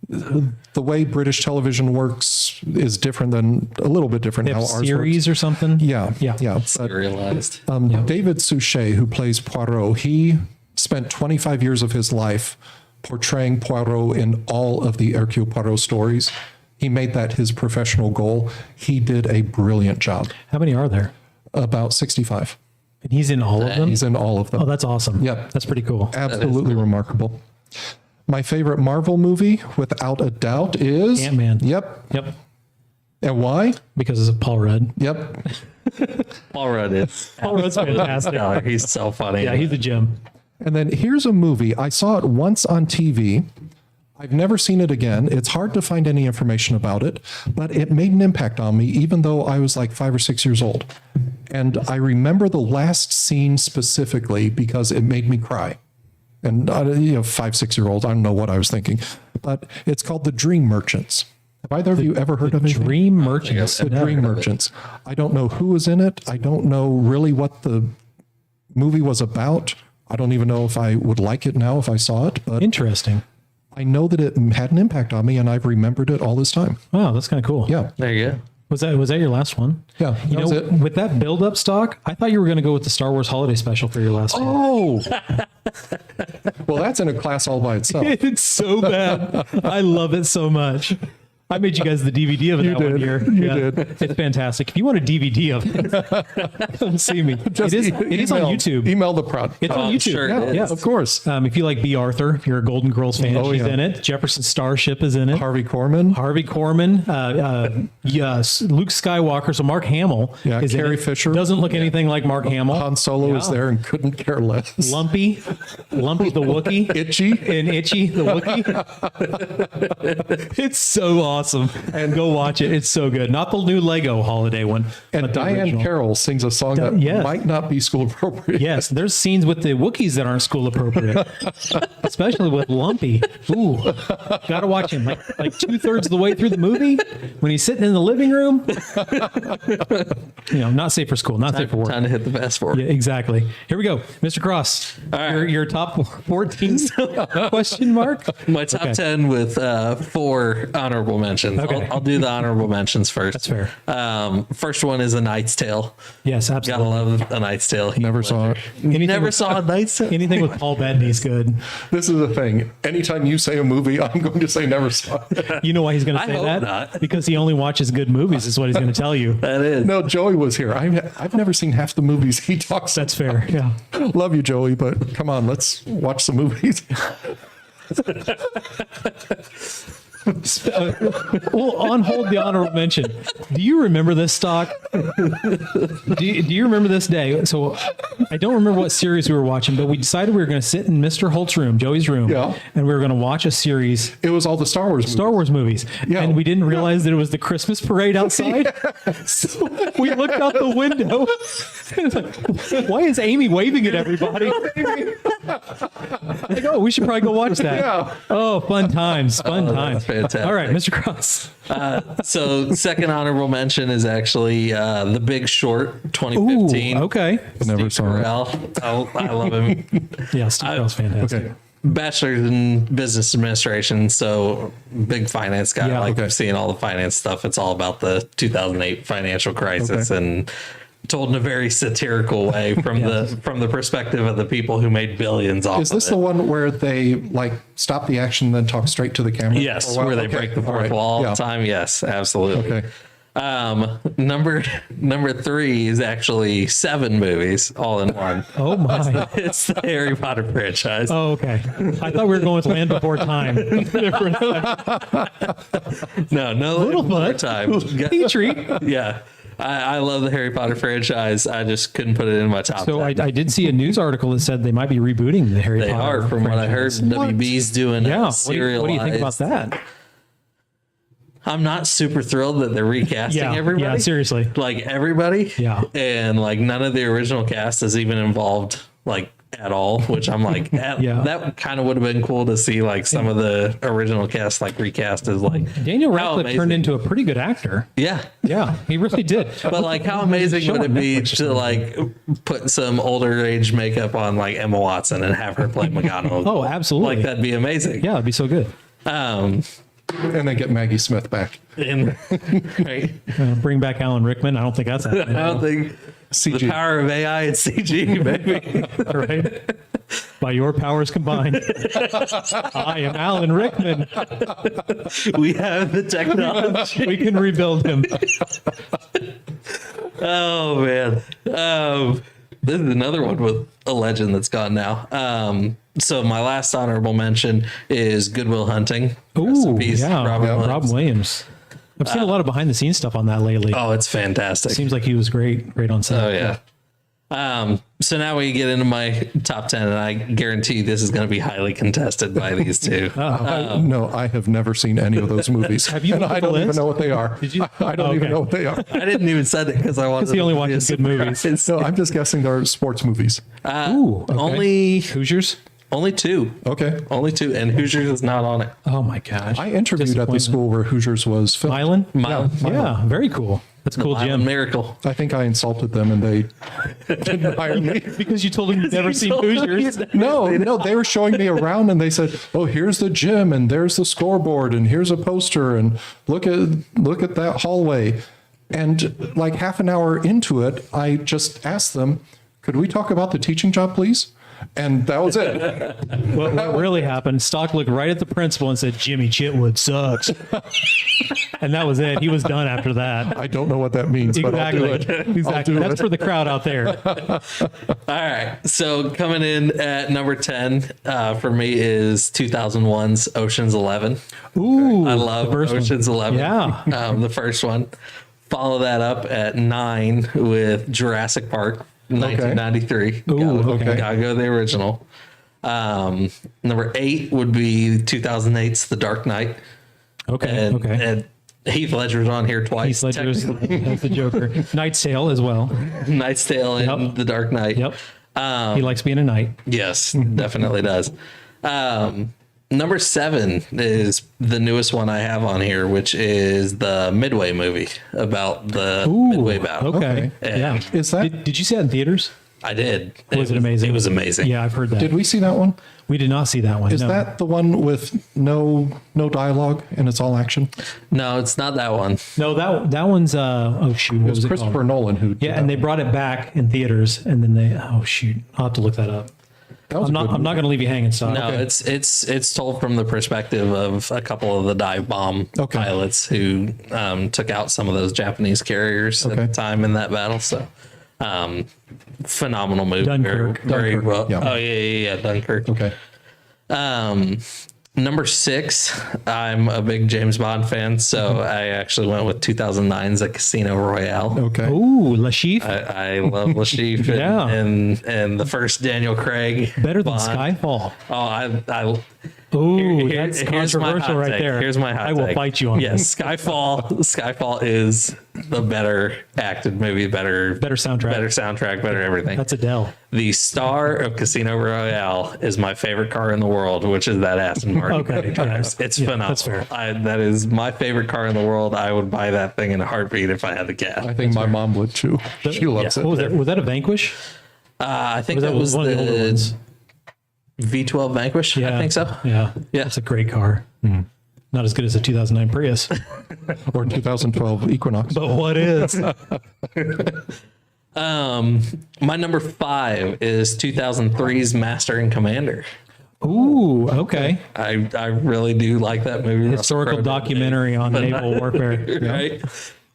S2: The way British television works is different than a little bit different
S1: They
S2: how
S1: have
S2: ours
S1: series
S2: works.
S1: or something?
S2: Yeah. But,
S3: Serialized.
S2: David Suchet, who plays Poirot, he spent 25 years of his life portraying Poirot in all of the Hercule Poirot stories. He made that his professional goal. He did a brilliant job.
S1: How many are there?
S2: About 65.
S1: And he's in all of them?
S2: He's in all of them.
S1: Oh, that's awesome.
S2: Yep.
S1: That's pretty cool.
S2: Absolutely remarkable. My favorite Marvel movie, without a doubt, is
S1: Ant-Man.
S2: Yep.
S1: Yep.
S2: And why?
S1: Because of Paul Rudd.
S2: Yep.
S3: Paul Rudd is.
S1: Paul Rudd's fantastic.
S3: Oh, he's so funny.
S1: Yeah, he's a gem.
S2: And then here's a movie. I saw it once on TV. I've never seen it again. It's hard to find any information about it, but it made an impact on me, even though I was like 5 or 6 years old. And I remember the last scene specifically because it made me cry. And 5, 6 year olds, I don't know what I was thinking, but it's called The Dream Merchants. Have either of you ever heard of it?
S1: Dream Merchants.
S2: The Dream Merchants. I don't know who was in it. I don't know really what the movie was about. I don't even know if I would like it now if I saw it, but
S1: Interesting.
S2: I know that it had an impact on me and I've remembered it all this time.
S1: Wow, that's kind of cool.
S2: Yeah.
S3: There you go.
S1: Was that your last one?
S2: Yeah.
S1: You
S2: That was
S1: know,
S2: it.
S1: with that build-up stock, I thought you were going to go with the Star Wars Holiday Special for your last one.
S2: Oh, well, that's in a class all by itself.
S1: It's so bad. I love it so much. I made you guys the DVD of it
S2: You
S1: that one
S2: did.
S1: year.
S2: You did.
S1: It's fantastic. If you want a DVD of it, come see me. It is on YouTube.
S2: Email the prod.
S1: It's on
S3: I'm
S1: YouTube.
S3: sure it
S1: Yeah,
S3: is.
S1: yeah.
S2: Of course.
S1: If you like B. Arthur, if you're a Golden Girls fan,
S2: Oh,
S1: she's
S2: yeah.
S1: in it. Jefferson Starship is in it.
S2: Harvey Korman.
S1: Harvey Korman, yes, Luke Skywalker. So Mark Hamill
S2: Yeah,
S1: is in
S2: Carrie
S1: it.
S2: Fisher.
S1: Doesn't look anything like Mark Hamill.
S2: Han Solo is
S1: Yeah.
S2: there and couldn't care less.
S1: Lumpy the Wookiee.
S2: Itchy.
S1: And Itchy the Wookiee. It's so awesome. awesome. And go watch it. It's so good. Not the new Lego holiday one.
S2: And
S1: but the
S2: Diane
S1: original.
S2: Carroll sings a song that
S1: yes.
S2: might not be school appropriate.
S1: Yes, there's scenes with the Wookiees that aren't school appropriate, especially with Lumpy. Ooh, gotta watch him. Like 2/3 of the way through the movie, when he's sitting in the living room. Not safe for school, not safe for work.
S3: Time to hit the fast forward.
S1: Yeah, exactly. Here we go, Mr. Cross.
S3: right.
S1: Your top 14 question mark.
S3: My top
S1: Okay.
S3: 10 with 4 honorable mentions.
S1: Okay.
S3: I'll do the honorable mentions first.
S1: That's fair.
S3: First one is A Knight's Tale.
S1: Yes,
S3: Gotta
S1: absolutely.
S3: love A Knight's Tale. Heath
S2: Never saw
S3: Ledger.
S2: it.
S3: You
S1: Anything
S3: never
S1: with-
S3: saw A Knight's Tale?
S1: Anything with Paul Bettany's good.
S2: This is the thing. Anytime you say a movie, I'm going to say never saw it.
S1: You know why he's going to
S3: I
S1: say
S3: hope
S1: that?
S3: not.
S1: Because he only watches good movies. Is what he's going to tell you.
S3: That is.
S2: No, Joey was here. I've never seen half the movies he talks.
S1: That's fair. Yeah.
S2: Love you, Joey, but come on, let's watch some movies.
S1: Well, on hold the honorable mention. Do you remember this, Stock? Do you remember this day? So I don't remember what series we were watching, but we decided we were going to sit in Mr. Holt's room, Joey's room,
S2: Yeah.
S1: and we were going to watch a series,
S2: It was all the Star Wars movies.
S1: Star Wars movies,
S2: Yeah.
S1: and we didn't realize that it was the Christmas parade outside. So we looked out the window. And it's like, why is Amy waving at everybody? Like, oh, we should probably go watch that.
S2: Yeah.
S1: Oh, fun times, fun times.
S3: fantastic.
S1: All right, Mr. Cross.
S3: So, second honorable mention is actually The Big Short 2015.
S1: Ooh, okay.
S2: Never saw it.
S3: Carell. I love him.
S1: Yeah, Steve Carell's fantastic.
S2: Okay.
S3: Bachelor's in business administration, so big finance guy.
S1: Yeah,
S3: like
S2: okay.
S3: seeing all the finance stuff. It's all about the 2008 financial crisis and told in a very satirical way from the perspective of the people who made billions off
S2: Is this
S3: of
S2: the
S3: it.
S2: one where they like stop the action and then talk straight to the camera?
S3: Yes,
S2: for a while?
S3: where they
S2: Okay.
S3: break the
S2: All
S3: fourth
S2: right.
S3: wall all
S2: Yeah.
S3: the time. Yes, absolutely.
S2: Okay.
S3: Number 3 is actually 7 movies all in one.
S1: Oh my.
S3: It's the Harry Potter franchise.
S1: Oh, okay. I thought we were going with Land Before Time.
S3: No,
S1: Littlefoot.
S3: more time.
S1: Petrie.
S3: Yeah. I love the Harry Potter franchise. I just couldn't put it in my top
S1: So
S3: 10.
S1: I did see a news article that said they might be rebooting the Harry
S3: They
S1: Potter.
S3: are, from what I heard.
S1: franchise.
S3: WB's doing
S1: Yeah.
S3: serialized.
S1: What do you think about that?
S3: I'm not super thrilled that they're recasting
S1: Yeah.
S3: everybody.
S1: Yeah, seriously.
S3: Like everybody.
S1: Yeah.
S3: And like none of the original cast is even involved like at all, which I'm like, that kind of would have been cool to see like some of the original cast like recast as like
S1: Daniel
S3: how
S1: Radcliffe turned
S3: amazing-
S1: into a pretty good actor.
S3: Yeah.
S1: Yeah, he really did.
S3: But like, how amazing
S1: Show
S3: would
S1: on
S3: it be
S1: Netflix or
S3: to like put some older age makeup on like Emma Watson and have her play McGonagall?
S1: Oh, absolutely.
S3: Like that'd be amazing.
S1: Yeah, it'd be so good.
S2: And then get Maggie Smith back.
S3: And, right?
S1: Bring back Alan Rickman. I don't think that's happening.
S3: I don't think
S2: CG.
S3: the power of AI and CG, baby.
S1: Right? By your powers combined, I am Alan Rickman.
S3: We have the technology.
S1: We can rebuild him.
S3: Oh man. This is another one with a legend that's gone now. So my last honorable mention is Good Will Hunting. Rest in
S1: Ooh,
S3: peace,
S1: yeah,
S3: Robert Williams.
S1: Rob Williams. I've seen a lot of behind the scenes stuff on that lately.
S3: Oh, it's fantastic.
S1: Seems like he was great on set.
S3: Oh yeah. So now we get into my top 10, and I guarantee this is going to be highly contested by these two.
S2: No, I have never seen any of those movies.
S1: Have you
S2: And
S1: looked
S2: I
S1: at the
S2: don't even
S1: list?
S2: know what they are.
S1: Did you?
S2: I don't
S1: Oh,
S2: even
S1: okay.
S2: know what they are.
S3: I didn't even say it because I wanted.
S1: he only
S3: it to be a
S1: watches good movies.
S3: surprise.
S2: No, I'm just guessing they're sports movies.
S1: Ooh, okay.
S3: Only
S1: Hoosiers.
S3: two.
S2: Okay.
S3: Only 2, and Hoosiers is not on it.
S1: Oh my gosh.
S2: I interviewed at the
S1: Disappointment.
S2: school where Hoosiers was filmed.
S1: Milan?
S3: Milan.
S1: Yeah, very cool. That's cool,
S3: Milan
S1: Jim.
S3: Miracle.
S2: I think I insulted them and they didn't hire me.
S1: Because you told him you've never seen Hoosiers.
S2: No, they were showing me around and they said, "Oh, here's the gym and there's the scoreboard and here's a poster and look at that hallway." And like half an hour into it, I just asked them, "Could we talk about the teaching job, please?" And that was it.
S1: What really happened, Stock looked right at the principal and said, Jimmy Chitwood sucks. And that was it. He was done after that.
S2: I don't know what that means, but I'll do it.
S1: Exactly.
S2: do
S1: That's
S2: it.
S1: for the crowd out there.
S3: All right. So coming in at number 10 for me is 2001's Ocean's 11.
S1: Ooh.
S3: I love
S1: the first one.
S3: Ocean's 11.
S1: Yeah.
S3: The first one. Follow that up at 9 with Jurassic Park, 1993.
S1: Ooh, okay.
S3: Gotta go the original. Number 8 would be 2008's The Dark Knight.
S1: Okay.
S3: And,
S1: Okay.
S3: and Heath Ledger's on here twice.
S1: Heath Ledger's as the Joker. Knight's Tale as well.
S3: Knight's Tale and
S1: Yep.
S3: The Dark Knight.
S1: Yep. He likes being a knight.
S3: Yes, definitely does. Number 7 is the newest one I have on here, which is the Midway movie about the Midway battle.
S1: Okay.
S2: Okay.
S1: Yeah.
S2: Is that-
S1: Did you see that in theaters?
S3: I did.
S1: Was it amazing?
S3: It was amazing.
S1: Yeah, I've heard that.
S2: Did we see that one?
S1: We did not see that one.
S2: Is
S1: no.
S2: that the one with no dialogue and it's all action?
S3: No, it's not that one.
S1: No, that one's oh shoot, what
S2: It
S1: was
S2: was
S1: it
S2: Christopher
S1: called?
S2: Nolan who did
S1: Yeah, and they brought it back in theaters, and then they oh shoot, I'll have to look that up.
S2: that was
S1: I'm
S2: a
S1: not
S2: good
S1: going to leave you hanging, so
S3: No, it's told from the perspective of a couple of the dive bomb
S2: Okay.
S3: pilots who took out some of those Japanese carriers at
S2: Okay.
S3: the time in that battle. So, phenomenal movie.
S1: Dunkirk.
S3: Very
S2: Dunkirk,
S3: well.
S2: yeah.
S3: Oh yeah, Dunkirk.
S2: Okay.
S3: Number 6, I'm a big James Bond fan, so I actually went with 2009's A Casino Royale.
S2: Okay.
S1: ooh, Lashif,
S3: I love Lashif
S1: Yeah.
S3: and the first Daniel Craig
S1: better than
S3: Bond.
S1: Skyfall.
S3: Oh, I
S1: Ooh,
S3: Here-
S1: that's
S3: here's my
S1: controversial
S3: hot
S1: right
S3: take.
S1: there.
S3: Here's my hot
S1: I will
S3: take.
S1: fight you on
S3: Yes, Skyfall is the better acted movie, better soundtrack, better everything.
S1: That's Adele.
S3: The star of Casino Royale is my favorite car in the world, which is that Aston Martin.
S1: Okay,
S3: Drives.
S1: yeah.
S3: It's
S1: Yeah,
S3: phenomenal.
S1: that's fair.
S3: That is my favorite car in the world. I would buy that thing in a heartbeat if I had the cash.
S2: I think my mom would too. She loves
S1: What was
S2: it.
S1: that? Was that a Vanquish?
S3: I think
S1: Was
S3: that was
S1: one of the older ones?
S3: V12 Vanquish. I think so.
S1: Yeah,
S3: Yeah.
S1: It's a great car. Not as good as a 2009 Prius,
S2: Or 2012 Equinox.
S1: but what is?
S3: My number 5 is 2003's Master and Commander.
S1: Ooh, okay.
S3: I really do like that movie.
S1: Historical
S3: Russell Crowe did
S1: documentary on naval warfare.
S3: it, right?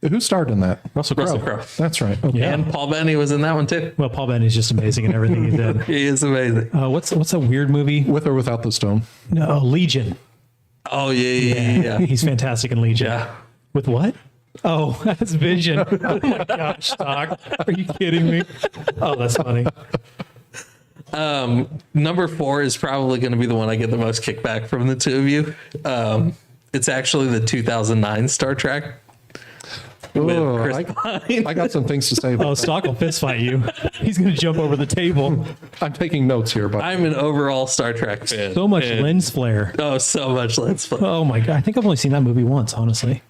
S2: Who starred in that?
S1: Russell Crowe.
S3: Russell Crowe.
S2: That's right. Okay.
S1: Yeah.
S3: And Paul Bettany was in that one too.
S1: Well, Paul Bettany's just amazing in everything he did.
S3: He is amazing.
S1: What's that weird movie?
S2: With or without the stone?
S1: No, Legion.
S3: Oh yeah.
S1: He's fantastic in Legion.
S3: Yeah.
S1: With what? Oh, that's Vision. Oh my gosh, Doc. Are you kidding me? Oh, that's funny.
S3: Number 4 is probably going to be the one I get the most kickback from the two of you. It's actually the 2009 Star Trek. With
S2: Oh,
S3: Chris
S2: I,
S3: Pine.
S2: I got some things to say about
S1: Oh, Stock will fist fight you. He's going to jump over the table.
S2: I'm taking notes here, but
S3: I'm an overall Star Trek fan.
S1: So much
S3: and-
S1: lens flare.
S3: Oh, so much lens flare.
S1: Oh my God. I think I've only seen that movie once, honestly.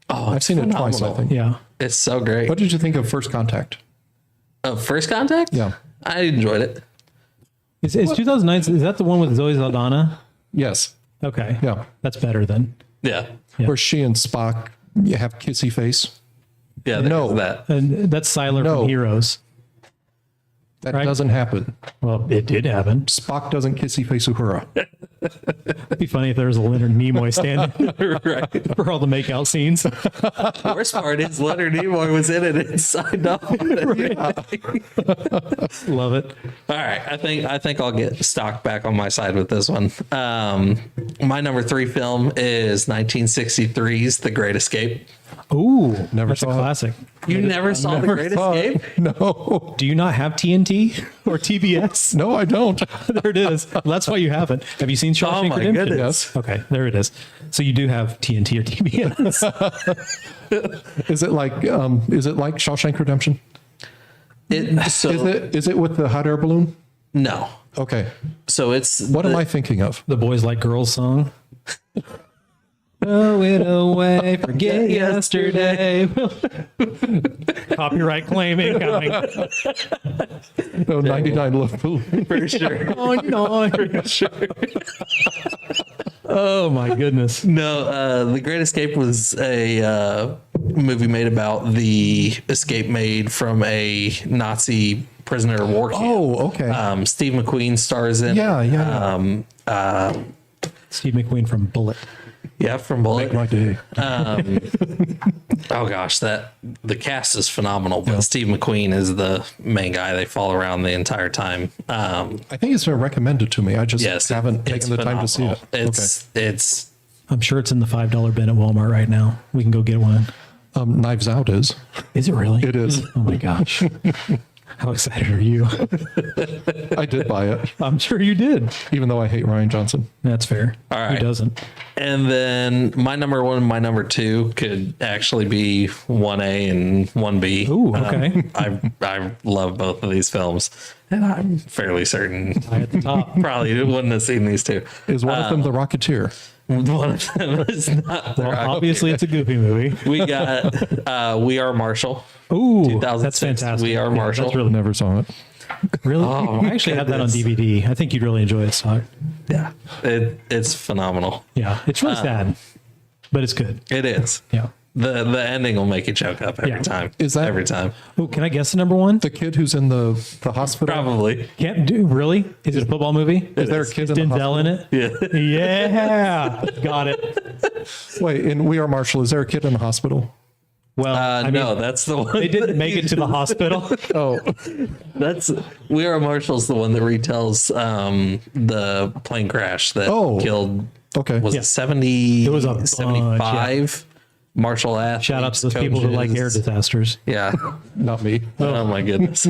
S3: Oh,
S2: I've seen it twice, I
S3: phenomenal.
S2: think.
S1: Yeah.
S3: It's so great.
S2: What did you think of First Contact?
S3: First Contact?
S2: Yeah.
S3: I enjoyed it.
S1: Is 2009, is that the one with Zoe Saldana?
S2: Yes.
S1: Okay.
S2: Yeah.
S1: That's better then.
S3: Yeah.
S2: Where she and Spock have kissy face.
S3: Yeah.
S2: No.
S3: There's that.
S1: And that's Siler
S2: No.
S1: from Heroes.
S2: That
S1: Right.
S2: doesn't happen.
S1: Well, it did happen.
S2: Spock doesn't kissy face Uhura.
S1: It'd be funny if there was a Leonard Nimoy standing
S3: Right.
S1: for all the makeout scenes.
S3: The worst part is Leonard Nimoy was in it and signed off on it.
S1: Love it.
S3: All right. I think I'll get stock back on my side with this one. My number 3 film is 1963's The Great Escape.
S1: Ooh,
S2: Never
S1: that's a
S2: saw it.
S1: classic.
S3: You never saw The Great
S2: Saw it.
S3: Escape?
S2: No.
S1: Do you not have TNT or TBS?
S2: No, I don't.
S1: There it is. That's why you haven't. Have you seen Shawshank
S3: Oh my
S1: Redemption?
S3: goodness.
S2: Yes.
S1: Okay, there it is. So you do have TNT or TBS.
S2: Is it like Shawshank Redemption? Is it with the hot air balloon?
S3: No.
S2: Okay.
S3: So it's
S2: What am I thinking of?
S1: The Boys Like Girls song. Throw it away, forget yesterday. Copyright claiming coming.
S2: No, 99 Love Balloon.
S3: for sure.
S1: Oh no! Oh my goodness!
S3: No, The Great Escape was a movie made about the escape made from a Nazi prisoner of war camp.
S2: Oh, okay.
S3: Steve McQueen stars in.
S2: Yeah, yeah.
S1: Steve McQueen from Bullet.
S3: Yeah, from Bullet.
S2: Make my day.
S3: Oh gosh, the cast is phenomenal. But Steve McQueen is the main guy they follow around the entire time.
S2: I think it's been recommended to me. I just
S3: Yes,
S2: haven't
S3: it's
S2: taken the time to see it.
S3: phenomenal. It's
S1: I'm sure it's in the $5 bin at Walmart right now. We can go get one.
S2: Knives Out is.
S1: Is it really?
S2: It is.
S1: Oh my gosh! How excited are you?
S2: I did buy it,
S1: I'm sure you did.
S2: even though I hate Ryan Johnson.
S1: That's fair.
S3: All right.
S1: Who doesn't?
S3: And then my number one and my number two could actually be 1A and 1B.
S1: Ooh, okay.
S3: I love both of these films, and I'm fairly certain
S1: High at the top.
S3: probably wouldn't have seen these two.
S2: Is one of them The Rocketeer?
S3: One of them is not the
S1: Well,
S3: Rock.
S1: obviously, it's a goofy movie.
S3: We got We Are Marshall.
S1: Ooh,
S3: 2006,
S1: that's fantastic.
S3: We Are Marshall.
S1: That's really,
S2: Never saw it.
S1: really.
S3: Oh,
S1: I actually have that on
S3: goodness.
S1: DVD. I think you'd really enjoy it, Stock.
S3: Yeah, it's phenomenal.
S1: Yeah, it's really sad, but it's good.
S3: It is.
S1: Yeah.
S3: The ending will make you choke up every
S1: Yeah.
S3: time.
S2: Is that-
S3: every time?
S1: Oh, can I guess the number one?
S2: The kid who's in the hospital?
S3: Probably.
S1: Can't do really. Is it a football movie?
S2: Is there a
S3: is.
S2: kid
S1: Is
S2: in the
S1: Denzel in
S2: hospital?
S1: it?
S3: Yeah.
S1: Yeah, got it.
S2: Wait, in We Are Marshall, is there a kid in the hospital?
S1: Well, I mean,
S3: No, that's the one.
S1: they didn't make it to the hospital.
S2: Oh,
S3: That's We Are Marshall's the one that retells the plane crash that
S2: Oh.
S3: killed.
S2: okay.
S3: Was
S1: Yeah.
S3: it 70?
S1: It was a bunch,
S3: 75 martial athletes.
S1: Shout out to those people who like air
S3: coaches.
S1: disasters.
S3: Yeah.
S2: Not me.
S3: Oh my goodness.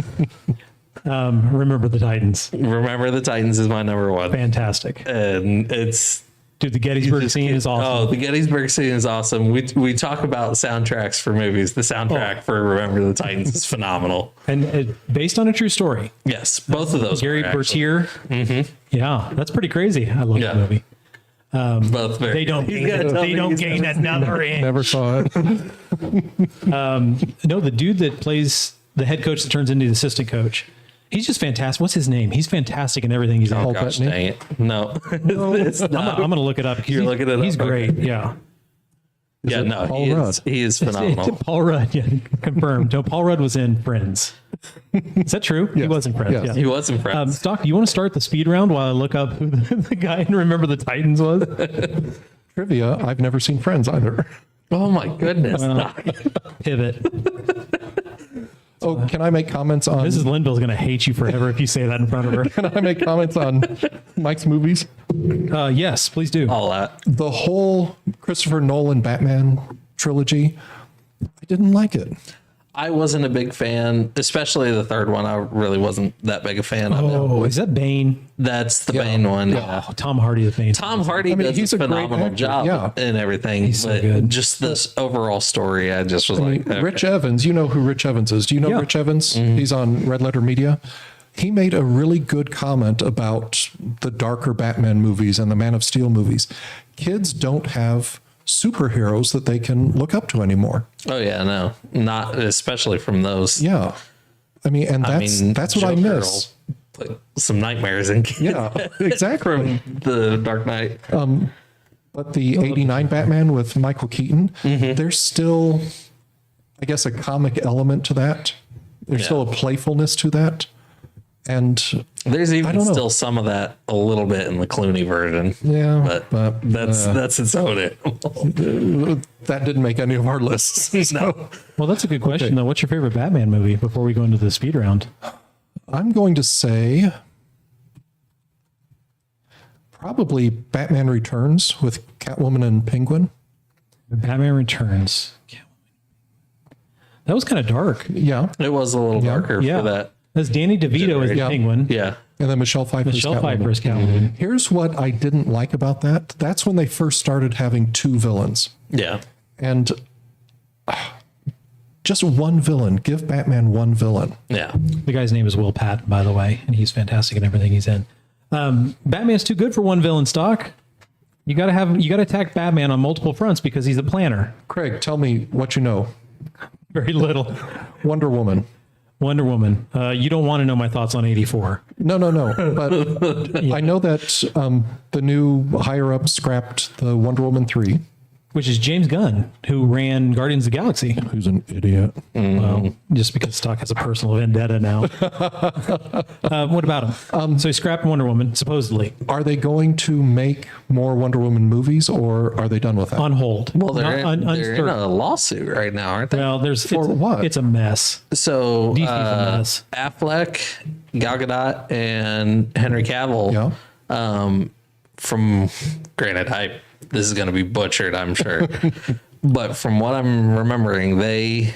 S1: Remember the Titans.
S3: Remember the Titans is my number one,
S1: Fantastic.
S3: and it's
S1: Dude, the Gettysburg scene is awesome.
S3: Oh, the Gettysburg scene is awesome. We talk about soundtracks for movies. The soundtrack for Remember the Titans is phenomenal.
S1: And based on a true story.
S3: Yes, both of those.
S1: Gary
S3: are actually-
S1: Bertier. Yeah, that's pretty crazy. I love
S3: Yeah.
S1: the movie.
S3: Both very
S1: They don't
S3: good.
S1: gain,
S3: He's gotta tell
S1: they
S3: me
S1: don't
S3: he's
S1: gain another inch.
S2: Never saw it.
S1: No, the dude that plays the head coach that turns into the assistant coach, he's just fantastic. What's his name? He's fantastic in everything he's in.
S3: Oh
S2: Paul
S3: gosh,
S2: Bettany?
S3: dang it! No, it's
S1: I'm
S3: not.
S1: going to look it up.
S3: You're looking it up,
S1: He's
S3: okay.
S1: great. Yeah.
S3: Yeah, no,
S2: Paul
S3: he
S2: Rudd?
S3: is. He is phenomenal.
S1: Paul Rudd, yeah, confirmed. No, Paul Rudd was in Friends. Is that true? He
S2: Yes.
S1: was in Friends.
S2: Yes.
S1: Yeah.
S3: He was in Friends.
S1: Doc, do you want to start the speed round while I look up who the guy and Remember the Titans was?
S2: Trivia, I've never seen Friends either.
S3: Oh my goodness!
S1: Pivot.
S2: Oh, can I make comments on
S1: Mrs. Linville's going to hate you forever if you say that in front of her.
S2: can I make comments on Mike's movies?
S1: Yes, please do.
S3: All that.
S2: The whole Christopher Nolan Batman trilogy, I didn't like it.
S3: I wasn't a big fan, especially the third one. I really wasn't that big a fan of it.
S1: Oh, is that Bane?
S3: That's the main one. Yeah.
S1: Oh, Tom Hardy is Bane.
S3: Tom Hardy
S2: mean,
S3: does
S2: he's
S3: a
S2: a great
S3: phenomenal
S2: actor,
S3: job
S2: yeah.
S3: and everything.
S1: so
S3: but
S1: good.
S3: just this overall story, I just was like, okay.
S2: Rich Evans, you know who Rich Evans is. Do you know
S1: Yeah.
S2: Rich Evans? He's on Red Letter Media. He made a really good comment about the darker Batman movies and the Man of Steel movies. Kids don't have superheroes that they can look up to anymore.
S3: Oh yeah, no, not especially from those.
S2: Yeah. I mean, and that's what I
S3: Joker
S2: miss.
S3: will put some nightmares in kids
S2: Yeah, exactly.
S3: from the Dark Knight.
S2: But the 89 Batman with Michael Keaton,
S3: Mm-hmm.
S2: there's still, I guess, a comic element to that. There's
S3: Yeah.
S2: still a playfulness to that. And
S3: There's
S2: I
S3: even
S2: don't know.
S3: still some of that a little bit in the Clooney version.
S2: yeah,
S3: But that's its own animal.
S2: that didn't make any of our lists.
S3: No.
S1: Well, that's a good question, though. What's your favorite Batman movie before we go into the speed round?
S2: I'm going to say probably Batman Returns with Catwoman and Penguin.
S1: Batman Returns. That was kind of dark.
S2: Yeah.
S3: It was a little darker
S1: Yeah.
S3: for that.
S1: That's Danny DeVito as the
S2: Yeah.
S1: Penguin.
S3: Yeah.
S2: And then Michelle Pfeiffer's
S1: Michelle
S2: Catwoman.
S1: Pfeiffer's Catwoman.
S2: Here's what I didn't like about that. That's when they first started having two villains.
S3: Yeah.
S2: And just one villain. Give Batman one villain.
S3: Yeah.
S1: The guy's name is Will Patton, by the way, and he's fantastic in everything he's in. Batman's too good for one villain stock. You got to attack Batman on multiple fronts because he's a planner.
S2: Craig, tell me what you know.
S1: Very little.
S2: Wonder Woman.
S1: Wonder Woman. You don't want to know my thoughts on 84.
S2: No. But I know that the new higher up scrapped the Wonder Woman 3.
S1: Which is James Gunn, who ran Guardians of the Galaxy.
S2: Who's an idiot.
S1: Well, just because Stock has a personal vendetta now. What about him? So he scrapped Wonder Woman, supposedly,
S2: Are they going to make more Wonder Woman movies or are they done with that?
S1: on hold.
S3: Well, they're,
S1: Not-
S3: they're in
S1: uncertain.
S3: a lawsuit right now, aren't they?
S1: Well,
S2: For what?
S1: It's a mess.
S3: So
S1: DC's a mess.
S3: Affleck, Gal Gadot, and Henry Cavill.
S2: Yeah.
S3: From granted, this is going to be butchered, I'm sure, but from what I'm remembering, they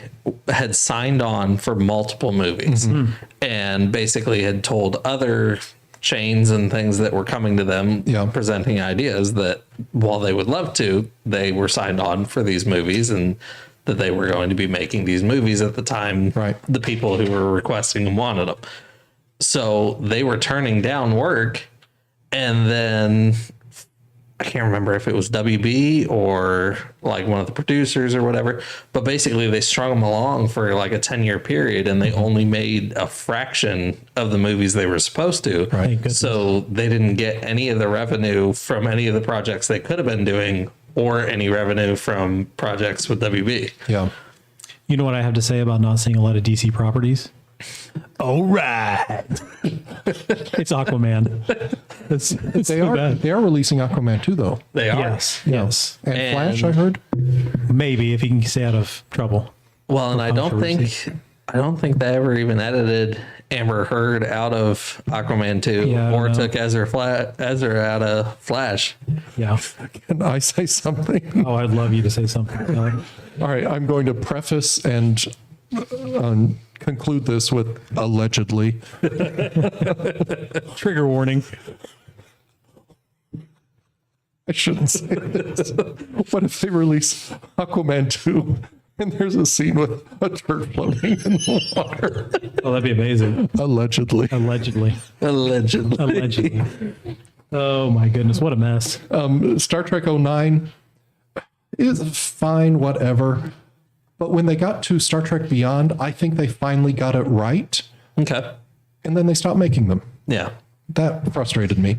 S3: had signed on for multiple movies and basically had told other chains and things that were coming to them
S2: Yeah.
S3: presenting ideas that while they would love to, they were signed on for these movies and that they were going to be making these movies at the time.
S2: Right.
S3: The people who were requesting them wanted them. So they were turning down work, and then I can't remember if it was WB or like one of the producers or whatever, but basically they strung them along for like a 10-year period and they only made a fraction of the movies they were supposed to.
S2: Right.
S1: Thank goodness.
S3: So they didn't get any of the revenue from any of the projects they could have been doing or any revenue from projects with WB.
S2: Yeah.
S1: You know what I have to say about not seeing a lot of DC properties? All right. It's Aquaman. It's
S2: They
S1: too
S2: are
S1: bad.
S2: they are releasing Aquaman 2 though.
S3: They are.
S1: Yes. Yes.
S2: And,
S3: And-
S2: Flash, I heard.
S1: Maybe if he can stay out of trouble.
S3: Well, and I don't
S1: controversy.
S3: think they ever even edited Amber Heard out of Aquaman 2
S1: Yeah, I don't
S3: or
S1: know.
S3: took Ezra out of Flash.
S1: Yeah.
S2: Can I say something?
S1: Oh, I'd love you to say something.
S2: All right, I'm going to preface and conclude this with allegedly.
S1: Trigger warning.
S2: I shouldn't say this. What if they release Aquaman 2 and there's a scene with a turd floating in the water?
S1: Oh, that'd be amazing.
S2: Allegedly.
S1: Allegedly.
S3: Allegedly.
S1: Allegedly. Oh my goodness, what a mess.
S2: Star Trek 09 is fine, whatever. But when they got to Star Trek Beyond, I think they finally got it right.
S3: Okay.
S2: And then they stopped making them.
S3: Yeah.
S2: That frustrated me.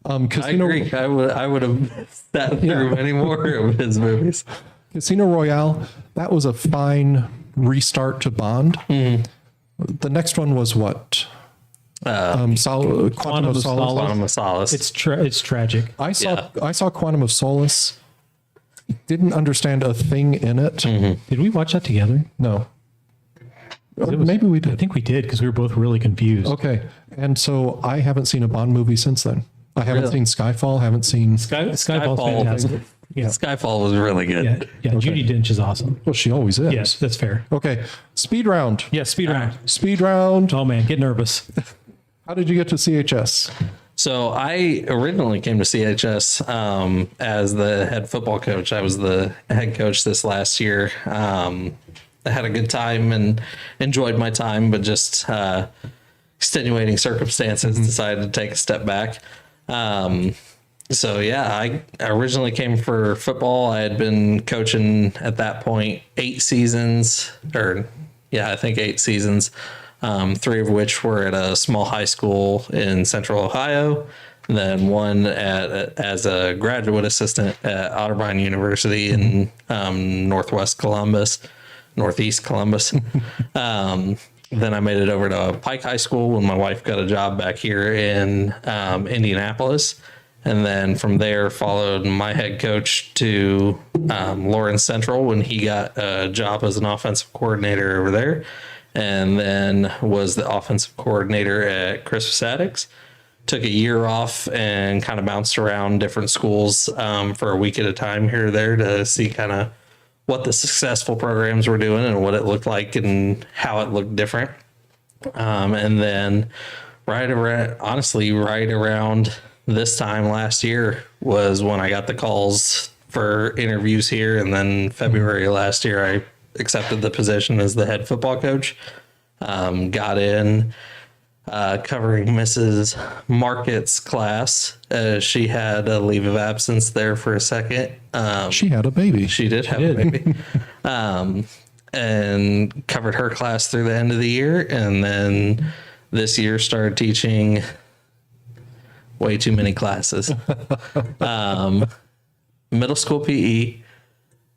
S3: I
S2: Casino,
S3: agree. I would have sat through many more of his movies.
S2: Casino Royale, that was a fine restart to Bond. The next one was what? Quantum of Solace.
S1: Quantum of
S3: Quantum of Solace.
S1: It's tragic.
S2: I saw Quantum of Solace. Didn't understand a thing in it.
S1: Did we watch that together?
S2: No. Or maybe we
S1: I
S2: did.
S1: think we did because we were both really confused.
S2: Okay. And so I haven't seen a Bond movie since then. I haven't
S3: Really?
S2: seen Skyfall, haven't seen.
S1: Skyfall's
S3: Skyfall.
S1: fantastic. Yeah.
S3: Skyfall was really good.
S1: Yeah. Judy Dench is awesome.
S2: Well, she always is.
S1: Yes, that's fair.
S2: Okay. Speed round.
S1: Yeah, speed round.
S2: Speed round.
S1: Oh man, get nervous.
S2: How did you get to CHS?
S3: So I originally came to CHS as the head football coach. I was the head coach this last year. I had a good time and enjoyed my time, but just extenuating circumstances decided to take a step back. So yeah, I originally came for football. I had been coaching at that point 8 seasons, I think 8 seasons. 3 of which were at a small high school in Central Ohio, and then one as a graduate assistant at Otterbein University in Northeast Columbus. Then I made it over to Pike High School when my wife got a job back here in Indianapolis. And then from there followed my head coach to Lawrence Central when he got a job as an offensive coordinator over there. And then was the offensive coordinator at Crispus Attucks. Took a year off and kind of bounced around different schools for a week at a time here or there to see kind of what the successful programs were doing and what it looked like and how it looked different. And then right around this time last year was when I got the calls for interviews here. And then February last year, I accepted the position as the head football coach. Got in covering Mrs. Market's class. She had a leave of absence there for a second.
S2: She had a baby.
S3: She did have a baby. And covered her class through the end of the year. And then this year started teaching way too many classes. Middle school PE,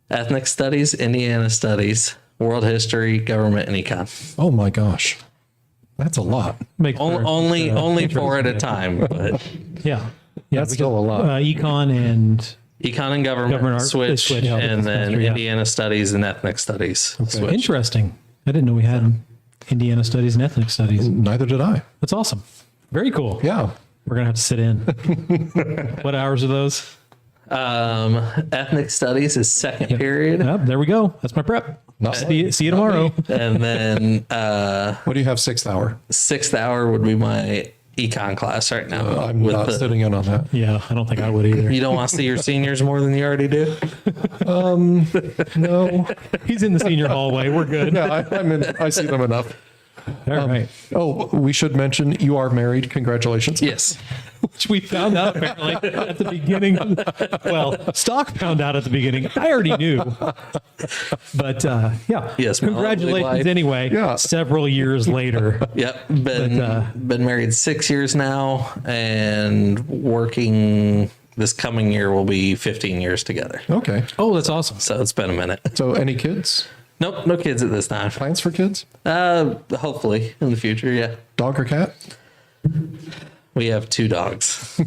S3: ethnic studies, Indiana studies, world history, government, and econ.
S2: Oh my gosh. That's a lot.
S1: Makes for,
S3: Only 4 at a time, but
S1: yeah.
S2: That's still a lot.
S1: Econ and
S3: econ and government,
S1: Government art- they
S3: switch,
S1: switch, yeah,
S3: and then
S1: semester, yeah.
S3: Indiana studies and ethnic studies switch.
S1: interesting. I didn't know we had Indiana studies and ethnic studies.
S2: Neither did I.
S1: That's awesome. Very cool.
S2: Yeah.
S1: We're gonna have to sit in. What hours are those?
S3: Ethnic studies is second period.
S1: Yep, there we go. That's my prep.
S2: Not
S1: See you tomorrow.
S3: And then
S2: What do you have 6th hour?
S3: 6th hour would be my econ class right now.
S2: I'm
S3: with
S2: not
S3: the-
S2: sitting in on that.
S1: Yeah, I don't think I would either.
S3: You don't want to see your seniors more than you already do?
S2: No.
S1: He's in the senior hallway. We're good.
S2: Yeah, I see them enough.
S1: All right.
S2: Oh, we should mention you are married. Congratulations.
S3: Yes.
S1: Which we found out apparently at the beginning. Well, Stock found out at the beginning. I already knew. But yeah.
S3: Yes, my lovely
S1: Congratulations
S3: wife.
S1: anyway.
S2: Yeah.
S1: Several years later.
S3: Yep. Been married 6 years now and working this coming year will be 15 years together.
S2: Okay.
S1: Oh, that's awesome.
S3: So it's been a minute.
S2: So any kids?
S3: Nope, no kids at this time.
S2: Plans for kids?
S3: Hopefully in the future, yeah.
S2: Dog or cat?
S3: We have 2 dogs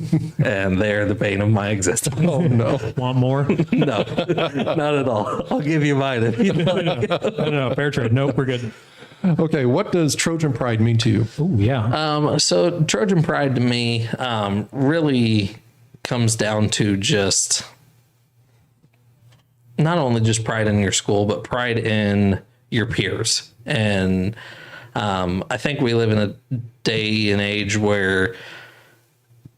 S3: and they're the bane of my existence.
S2: Oh, no.
S1: Want more?
S3: No, not at all. I'll give you mine if you like.
S1: No, fair trade. Nope, we're good.
S2: Okay. What does Trojan Pride mean to you?
S1: Oh, yeah.
S3: So Trojan Pride to me really comes down to just not only just pride in your school, but pride in your peers. And I think we live in a day and age where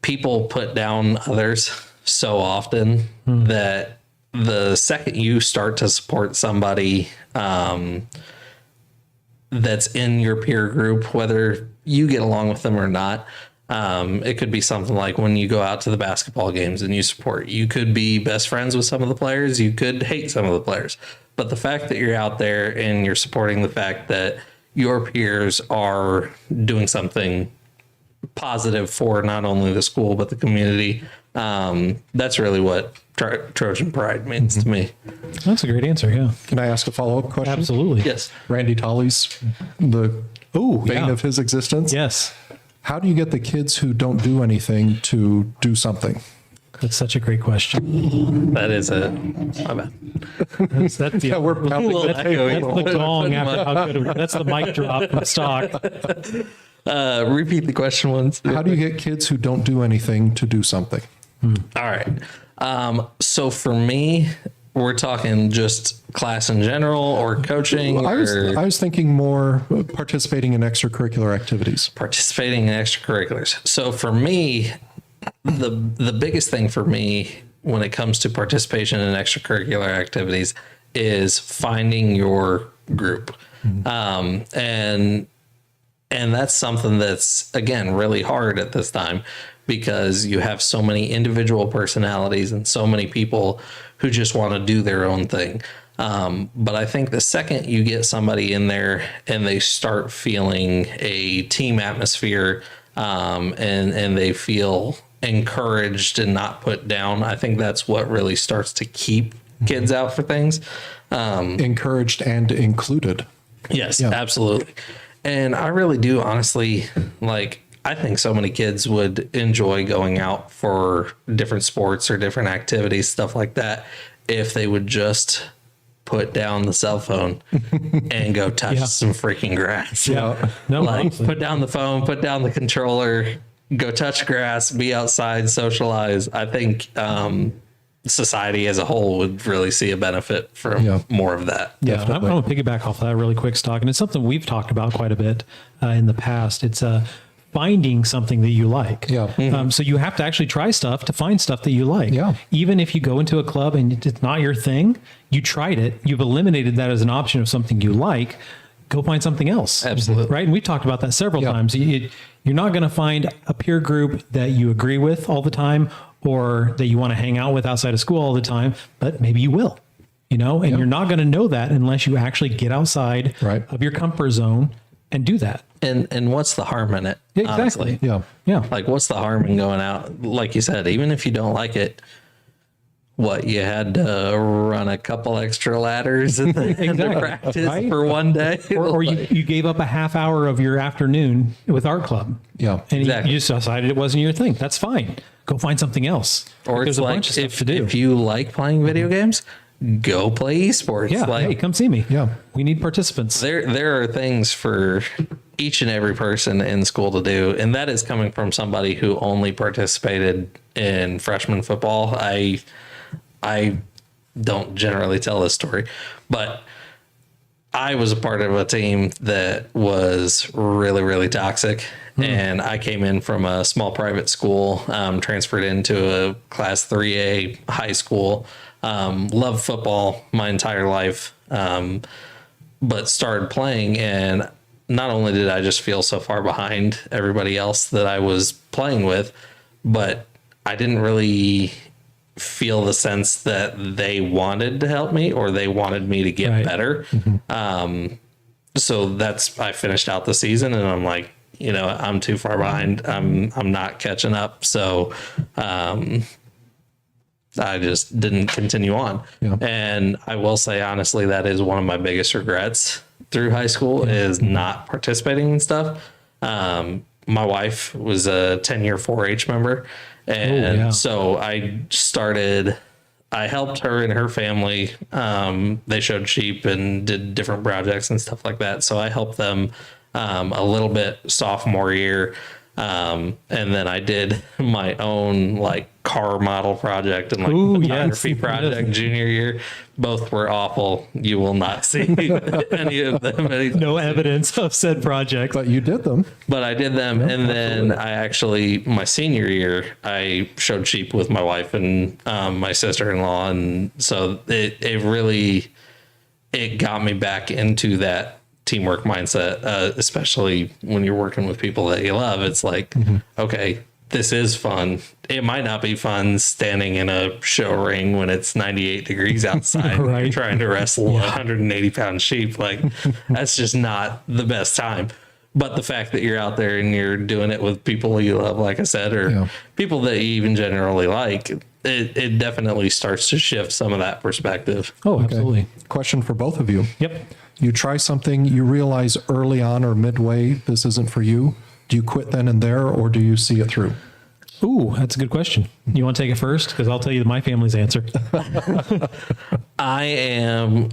S3: people put down others so often that the second you start to support somebody that's in your peer group, whether you get along with them or not, it could be something like when you go out to the basketball games and you support, you could be best friends with some of the players, you could hate some of the players. But the fact that you're out there and you're supporting the fact that your peers are doing something positive for not only the school, but the community, that's really what Trojan Pride means to me.
S1: That's a great answer. Yeah.
S2: Can I ask a follow-up question?
S1: Absolutely.
S3: Yes.
S2: Randy Tolley's the bane
S1: yeah.
S2: of his existence.
S1: Yes.
S2: How do you get the kids who don't do anything to do something?
S1: That's such a great question.
S3: That is my bad.
S1: That's the,
S2: Yeah, we're pounding
S3: Little
S2: the table.
S1: that's the gong after how good that's the mic drop from Stock.
S3: Repeat the question once.
S2: How do you get kids who don't do anything to do something?
S3: All right. So for me, we're talking just class in general or coaching
S2: I
S3: or
S2: was thinking more participating in extracurricular activities.
S3: participating in extracurriculars. So for me, the biggest thing for me when it comes to participation in extracurricular activities is finding your group. And that's something that's, again, really hard at this time because you have so many individual personalities and so many people who just want to do their own thing. But I think the second you get somebody in there and they start feeling a team atmosphere and they feel encouraged and not put down, I think that's what really starts to keep kids out for things.
S2: Encouraged and included.
S3: Yes, absolutely. And I really do honestly, like, I think so many kids would enjoy going out for different sports or different activities, stuff like that, if they would just put down the cell phone and go touch some freaking grass.
S1: Yeah. No,
S3: Like,
S1: honestly.
S3: put down the phone, put down the controller, go touch grass, be outside, socialize. I think society as a whole would really see a benefit from more of that.
S1: Yeah,
S2: Definitely.
S1: I want to piggyback off of that really quick, Stock, and it's something we've talked about quite a bit in the past. It's finding something that you like.
S2: Yeah.
S1: So you have to actually try stuff to find stuff that you like.
S2: Yeah.
S1: Even if you go into a club and it's not your thing, you tried it, you've eliminated that as an option of something you like. Go find something else.
S3: Absolutely.
S1: Right. And we've talked about that several times. You're not going to find a peer group that you agree with all the time or that you want to hang out with outside of school all the time, but maybe you will, and you're not going to know that unless you actually get outside of your comfort zone and do that.
S3: And what's the harm in it?
S1: Exactly.
S3: Honestly?
S2: Yeah.
S3: Like, what's the harm in going out? Like you said, even if you don't like it, what, you had to run a couple extra ladders in the
S1: Exactly.
S3: practice
S1: Right?
S3: for one day?
S1: Or you gave up a half hour of your afternoon with art club.
S2: Yeah.
S1: And
S3: Exactly.
S1: you just decided it wasn't your thing. That's fine. Go find something else.
S3: Or
S1: There's
S3: it's
S1: a
S3: like,
S1: bunch of stuff
S3: if,
S1: to do.
S3: if you like playing video games, go play esports.
S1: Yeah.
S3: Like,
S1: Hey, come see me.
S2: Yeah.
S1: We need participants.
S3: there are things for each and every person in school to do, and that is coming from somebody who only participated in freshman football. I don't generally tell this story, but I was a part of a team that was really, really toxic. And I came in from a small private school, transferred into a class 3A high school, loved football my entire life, but started playing. And not only did I just feel so far behind everybody else that I was playing with, but I didn't really feel the sense that they wanted to help me or they wanted me to get
S1: Right.
S3: better. So I finished out the season and I'm like, I'm too far behind. I'm not catching up. So, I just didn't continue on.
S2: Yeah.
S3: And I will say, honestly, that is one of my biggest regrets through high school is not participating in stuff. My wife was a 10-year 4-H member. And
S1: yeah.
S3: so I helped her and her family. They showed sheep and did different projects and stuff like that. So I helped them a little bit sophomore year. And then I did my own like car model project and like
S1: Ooh,
S3: photography
S1: yes.
S3: project junior year. Both were awful. You will not see any of them.
S1: No evidence of said project.
S2: But you did them.
S3: But I did them. And then I actually, my senior year, I showed sheep with my wife and my sister-in-law. And so it got me back into that teamwork mindset, especially when you're working with people that you love. It's like, okay, this is fun. It might not be fun standing in a show ring when it's 98 degrees outside and
S1: Right.
S3: you're trying to wrestle a 180-pound sheep. Like, that's just not the best time. But the fact that you're out there and you're doing it with people you love, like I said, or
S2: Yeah.
S3: people that you even generally like, it definitely starts to shift some of that perspective.
S1: Oh, absolutely.
S2: Question for both of you.
S1: Yep.
S2: You try something, you realize early on or midway this isn't for you. Do you quit then and there, or do you see it through?
S1: Ooh, that's a good question. You want to take it first? Because I'll tell you my family's answer.
S3: I am.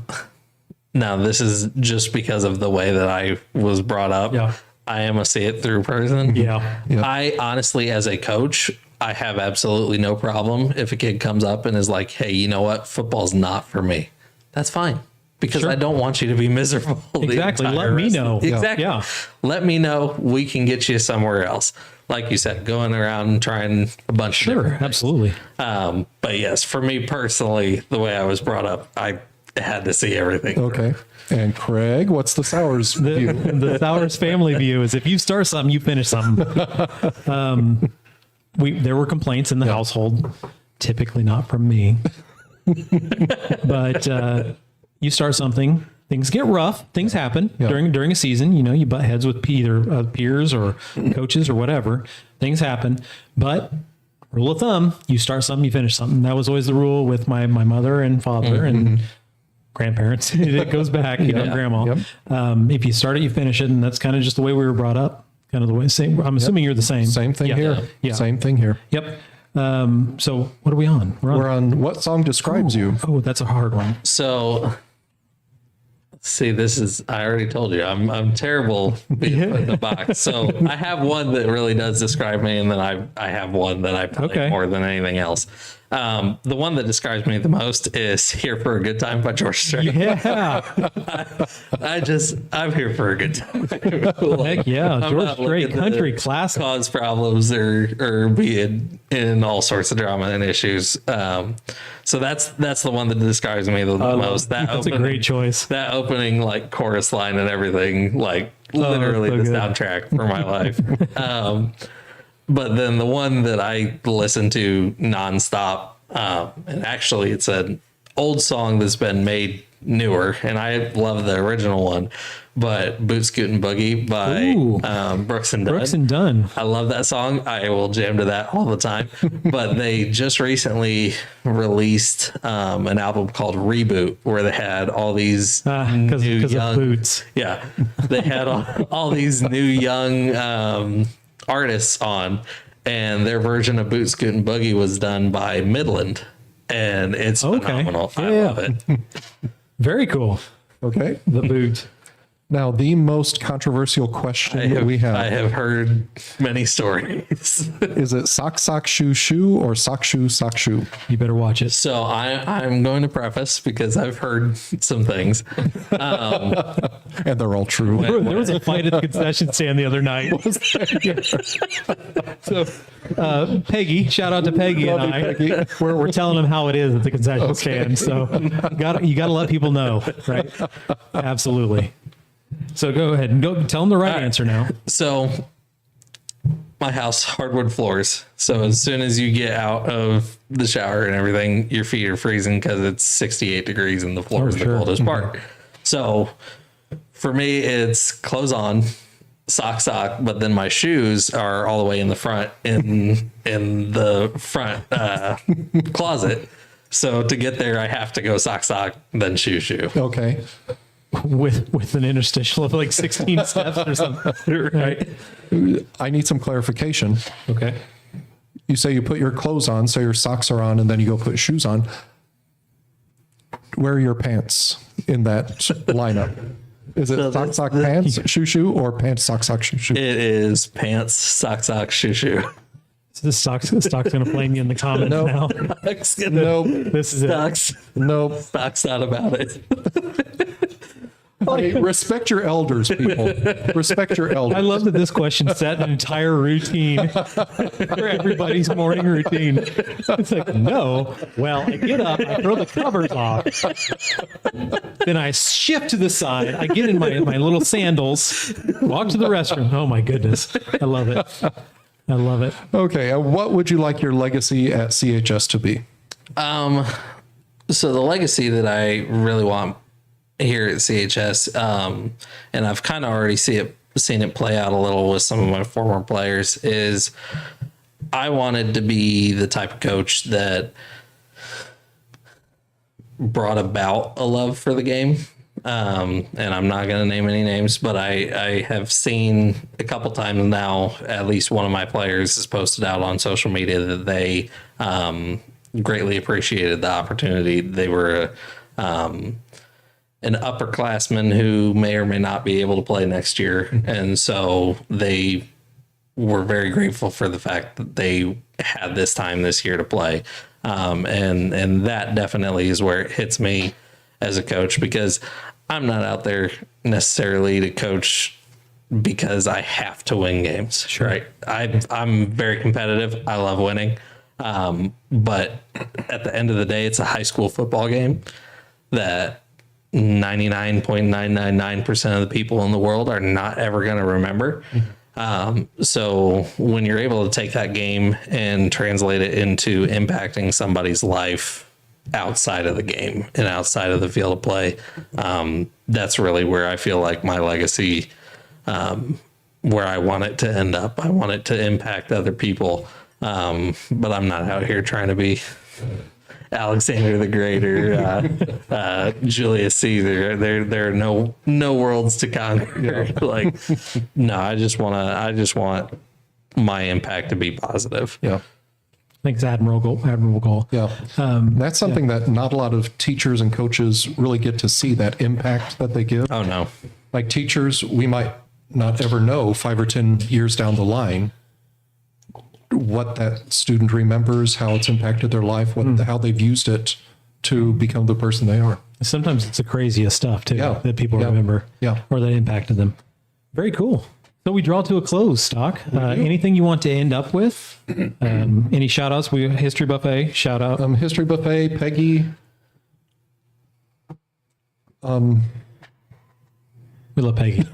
S3: Now, this is just because of the way that I was brought up.
S1: Yeah.
S3: I am a see it through person.
S1: Yeah.
S2: Yeah.
S3: I honestly, as a coach, I have absolutely no problem if a kid comes up and is like, hey, you know what? Football's not for me. That's fine. Because
S1: Sure.
S3: I don't want you to be miserable. the
S1: Exactly.
S3: entire
S1: Let me
S3: rest-
S1: know.
S3: Exactly.
S1: Yeah.
S3: Let me know. We can get you somewhere else. Like you said, going around and trying a bunch of
S1: Sure.
S3: different
S1: Absolutely.
S3: but yes, for me personally, the way I was brought up, I had to see everything.
S2: Okay. And Craig, what's the Sours view?
S1: The Sowers family view is if you start something, you finish something. There were complaints in the household, typically not from me, but you start something, things get rough, things happen during a season. You butt heads with either peers or coaches or whatever. Things happen, but rule of thumb: you start something, you finish something. That was always the rule with my mother and father and grandparents. It goes back, grandma.
S2: Yep.
S1: If you start it, you finish it, and that's kind of just the way we were brought up. Kind of the way. Same. I'm assuming you're the same.
S2: Same thing
S1: Yeah.
S2: here.
S1: Yeah.
S2: Same thing here.
S1: Yep. So what are we on?
S2: We're on what song describes you?
S1: Oh, that's a hard one.
S3: So, see, I already told you, I'm terrible being put in the box. So I have one that really does describe me, and then I have one that I play
S1: Okay.
S3: more than anything else. The one that describes me the most is "Here for a Good Time" by George Strait.
S1: Yeah.
S3: I'm here for a good time.
S1: Heck yeah.
S3: I'm
S1: George
S3: not
S1: Strait,
S3: looking to
S1: country classic.
S3: cause problems or be in all sorts of drama and issues. So that's the one that describes me the most.
S1: That's a great choice.
S3: That opening like chorus line and everything, like literally
S1: so
S3: the
S1: good.
S3: soundtrack for my life. But then the one that I listen to nonstop, and actually it's an old song that's been made newer, and I love the original one, but Boot Scootin' Boogie by
S1: Ooh.
S3: Brooks and Dunn.
S1: Brooks and Dunn.
S3: I love that song. I will jam to that all the time. But they just recently released an album called Reboot, where they had all these
S1: Because
S3: new
S1: of
S3: young
S1: boots.
S3: yeah, they had all these new young artists on, and their version of Boot Scootin' Boogie was done by Midland, and it's
S1: Okay.
S3: phenomenal. I
S1: Yeah.
S3: love it.
S1: Very cool.
S2: Okay.
S1: The boot.
S2: Now, the most controversial question that we
S3: I
S2: have,
S3: have heard many stories.
S2: is it sock, sock, shoe, shoe, or sock, shoe, sock, shoe?
S1: You better watch it.
S3: So I'm going to preface because I've heard some things.
S2: And they're all true.
S1: There was a fight at the concession stand the other night. So, Peggy, shout out to Peggy and
S2: Love you,
S1: I.
S2: Peggy.
S1: We're telling them how it is at the concession stand. So you got to let people know, right? Absolutely. So go ahead and go tell them the right answer now.
S3: So my house, hardwood floors. So as soon as you get out of the shower and everything, your feet are freezing because it's 68 degrees and the floor is the
S1: sure.
S3: coldest part. So for me, it's clothes on, sock, but then my shoes are all the way in the front in the front closet. So to get there, I have to go sock, then shoe.
S2: Okay.
S1: With an interstitial of like 16 steps or something, right?
S2: I need some clarification.
S1: Okay.
S2: You say you put your clothes on, so your socks are on, and then you go put shoes on. Where are your pants in that lineup? Is it sock, pants, shoe, or pants, sock, shoe?
S3: It is pants, sock, shoe.
S1: So this stock's going to flame you in the comments
S2: No.
S1: now.
S2: Nope.
S1: This is it.
S2: Nope.
S3: Stock's not about it.
S2: Hey, respect your elders, people. Respect your elders.
S1: I love that this question set an entire routine for everybody's morning routine. It's like, no. Well, I get up, I throw the covers off, then I shift to the side, I get in my little sandals, walk to the restroom. Oh my goodness. I love it. I love it.
S2: Okay. What would you like your legacy at CHS to be?
S3: So the legacy that I really want here at CHS, and I've kind of already seen it play out a little with some of my former players, is I wanted to be the type of coach that brought about a love for the game. And I'm not going to name any names, but I have seen a couple times now, at least one of my players has posted out on social media that they greatly appreciated the opportunity. They were an upperclassman who may or may not be able to play next year. And so they were very grateful for the fact that they had this time this year to play. And that definitely is where it hits me as a coach, because I'm not out there necessarily to coach because I have to win games. Sure. Right. I'm very competitive. I love winning. But at the end of the day, it's a high school football game that 99.999% of the people in the world are not ever going to remember. So when you're able to take that game and translate it into impacting somebody's life outside of the game and outside of the field of play, that's really where I feel like my legacy, where I want it to end up. I want it to impact other people. But I'm not out here trying to be Alexander the Great or Julius Caesar. There are no worlds to conquer. Like, no, I just want my impact to be positive.
S2: Yeah.
S1: I think it's admirable goal.
S2: Yeah. That's something that not a lot of teachers and coaches really get to see, that impact that they give.
S3: Oh no.
S2: Like teachers, we might not ever know 5 or 10 years down the line what that student remembers, how it's impacted their life, how they've used it to become the person they are.
S1: Sometimes it's the craziest stuff too that people
S2: Yeah.
S1: remember,
S2: Yeah.
S1: or that impacted them. Very cool. So we draw to a close, Stock. Anything you want to end up with? Any shout outs? We History Buffet, shout out.
S2: History Buffet, Peggy.
S1: We love Peggy.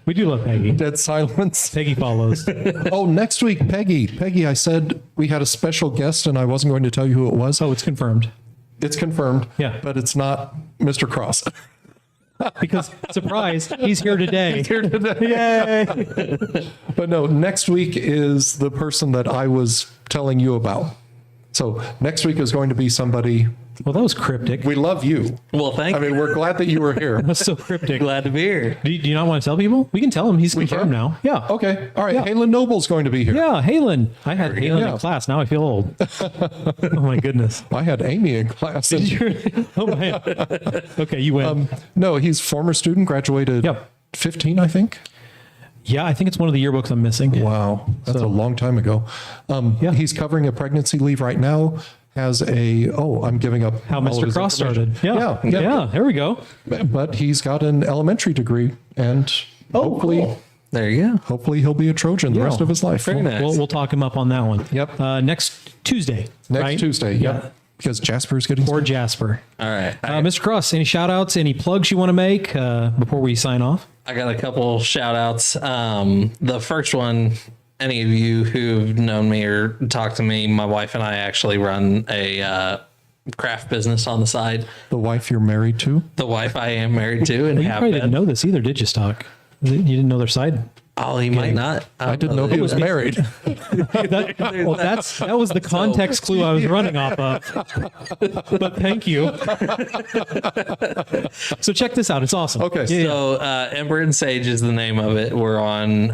S1: We do love Peggy.
S2: Dead silence.
S1: Peggy follows.
S2: Oh, next week, Peggy, I said we had a special guest and I wasn't going to tell you who it was.
S1: Oh, it's confirmed.
S2: It's confirmed.
S1: Yeah.
S2: But it's not Mr. Cross.
S1: Because, surprise, he's here today. Yay.
S2: But no, next week is the person that I was telling you about. So next week is going to be somebody
S1: Well, that was cryptic.
S2: We love you.
S3: Well, thank
S2: I mean, we're glad that you were here.
S1: That's so cryptic.
S3: Glad to be here.
S1: Do you not want to tell people? We can tell him. He's confirmed now. Yeah.
S2: Okay. All right.
S1: Yeah.
S2: Halen Noble's going to be here.
S1: Yeah, Halen. I had Halen
S2: Yeah.
S1: in class. Now I feel old. Oh my goodness.
S2: I had Amy in class. And,
S1: Oh man. Okay, you win.
S2: no, he's former student, graduated
S1: Yep.
S2: 15, I think.
S1: Yeah, I think it's one of the yearbooks I'm missing.
S2: Wow. That's a long time ago.
S1: Yeah.
S2: He's covering a pregnancy leave right now. Has I'm giving up
S1: How
S2: all of
S1: Mr.
S2: his
S1: Cross
S2: information.
S1: started. Yeah.
S2: Yeah.
S1: There we go.
S2: But he's got an elementary degree and hopefully
S3: There you go.
S2: hopefully he'll be a Trojan the rest of his life.
S3: Very nice.
S1: We'll talk him up on that one.
S2: Yep.
S1: Next Tuesday.
S2: Next
S1: right?
S2: Tuesday. Yep. Because Jasper's getting
S1: Or Jasper.
S3: All right.
S1: Mr. Cross, any shout outs, any plugs you want to make before we sign off?
S3: I got a couple shout outs. The first one, any of you who've known me or talked to me, my wife and I actually run a craft business on the side.
S2: the wife you're married to.
S3: The wife I am married to and
S1: You
S3: have
S1: probably didn't
S3: been.
S1: know this either, did you, Stock? You didn't know their side.
S3: Oh, he might not.
S2: I didn't know he was married.
S1: That was the context clue I was running off of. But thank you. So check this out. It's awesome.
S2: Okay.
S1: Yeah, yeah.
S3: So Ember and Sage is the name of it. We're on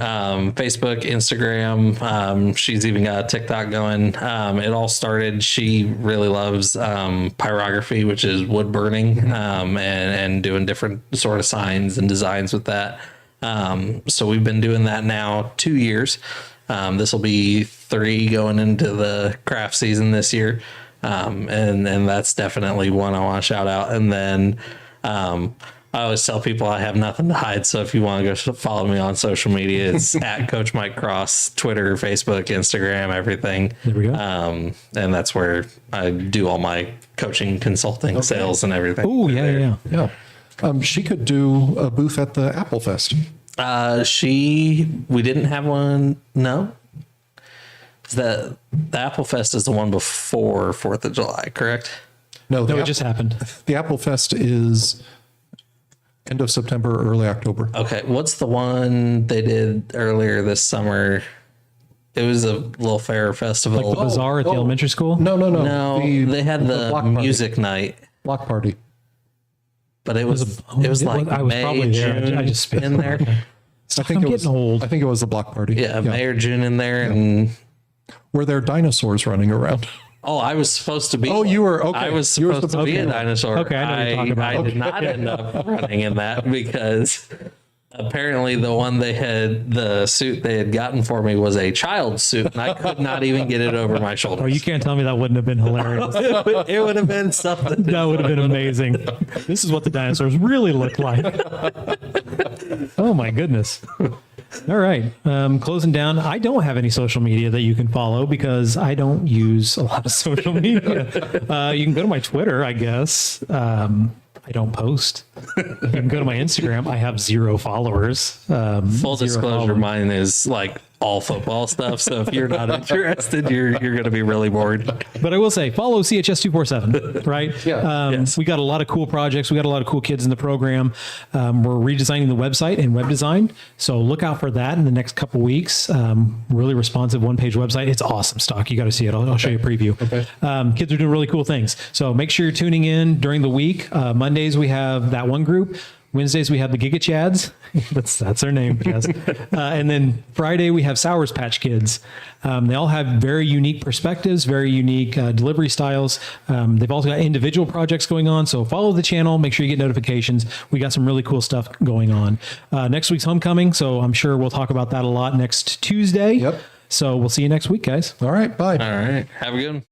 S3: Facebook, Instagram. She's even got a TikTok going. It all started. She really loves pyrography, which is wood burning, and doing different sort of signs and designs with that. So we've been doing that now 2 years. This will be 3 going into the craft season this year. And that's definitely one I want to shout out. And then, I always tell people I have nothing to hide. So if you want to go follow me on social media, it's at Coach Mike Cross, Twitter, Facebook, Instagram, everything.
S1: There we go.
S3: And that's where I do all my coaching, consulting, sales, and everything.
S1: Oh, yeah, yeah, yeah.
S2: Yeah. She could do a booth at the Apple Fest.
S3: We didn't have one. No, the Apple Fest is the one before 4th of July, correct?
S2: No,
S1: No, it just happened.
S2: the Apple Fest is end of September, early October.
S3: Okay, what's the one they did earlier this summer? It was a little fair festival.
S1: Like the bazaar at the elementary school?
S2: No.
S3: no, they had the
S2: block party.
S3: music night,
S2: Block party.
S3: but it was like
S1: I was
S3: May,
S1: probably there.
S3: June
S1: I just spit
S3: in there.
S2: I think
S1: I'm
S2: it was
S1: getting old.
S2: I think it was the block party.
S3: Yeah, May or June in there, and
S2: Were there dinosaurs running around?
S3: I was supposed to be.
S2: Oh, you were- okay.
S3: I was
S2: You were
S3: supposed to be a
S2: supposed-
S3: dinosaur.
S1: Okay, I know what you're talking about.
S3: I did not end up running in that because apparently the one the suit they had gotten for me was a child's suit, and I could not even get it over my shoulders.
S1: Oh, you can't tell me that wouldn't have been hilarious.
S3: It would have been something.
S1: That would have been amazing. This is what the dinosaurs really look like. Oh my goodness. All right. Closing down. I don't have any social media that you can follow because I don't use a lot of social media. You can go to my Twitter, I guess. I don't post. You can go to my Instagram. I have 0 followers.
S3: Full
S1: 0
S3: disclosure,
S1: followers.
S3: mine is like all football stuff. So if you're not interested, you're going to be really bored.
S1: But I will say, follow CHS 247, right?
S2: Yeah.
S3: Yes.
S1: We got a lot of cool projects. We got a lot of cool kids in the program. We're redesigning the website and web design. So look out for that in the next couple weeks. Really responsive one-page website. It's awesome, Stock. You got to see it. I'll show you a preview.
S2: Okay.
S1: Kids are doing really cool things. So make sure you're tuning in during the week. Mondays, we have that one group. Wednesdays, we have the Giga Chads. That's their name, yes. And then Friday, we have Sours Patch Kids. They all have very unique perspectives, very unique delivery styles. They've also got individual projects going on. So follow the channel. Make sure you get notifications. We got some really cool stuff going on. Next week's homecoming. So I'm sure we'll talk about that a lot next Tuesday.
S2: Yep.
S1: So we'll see you next week, guys.
S2: All right. Bye.
S3: All right. Have a good one.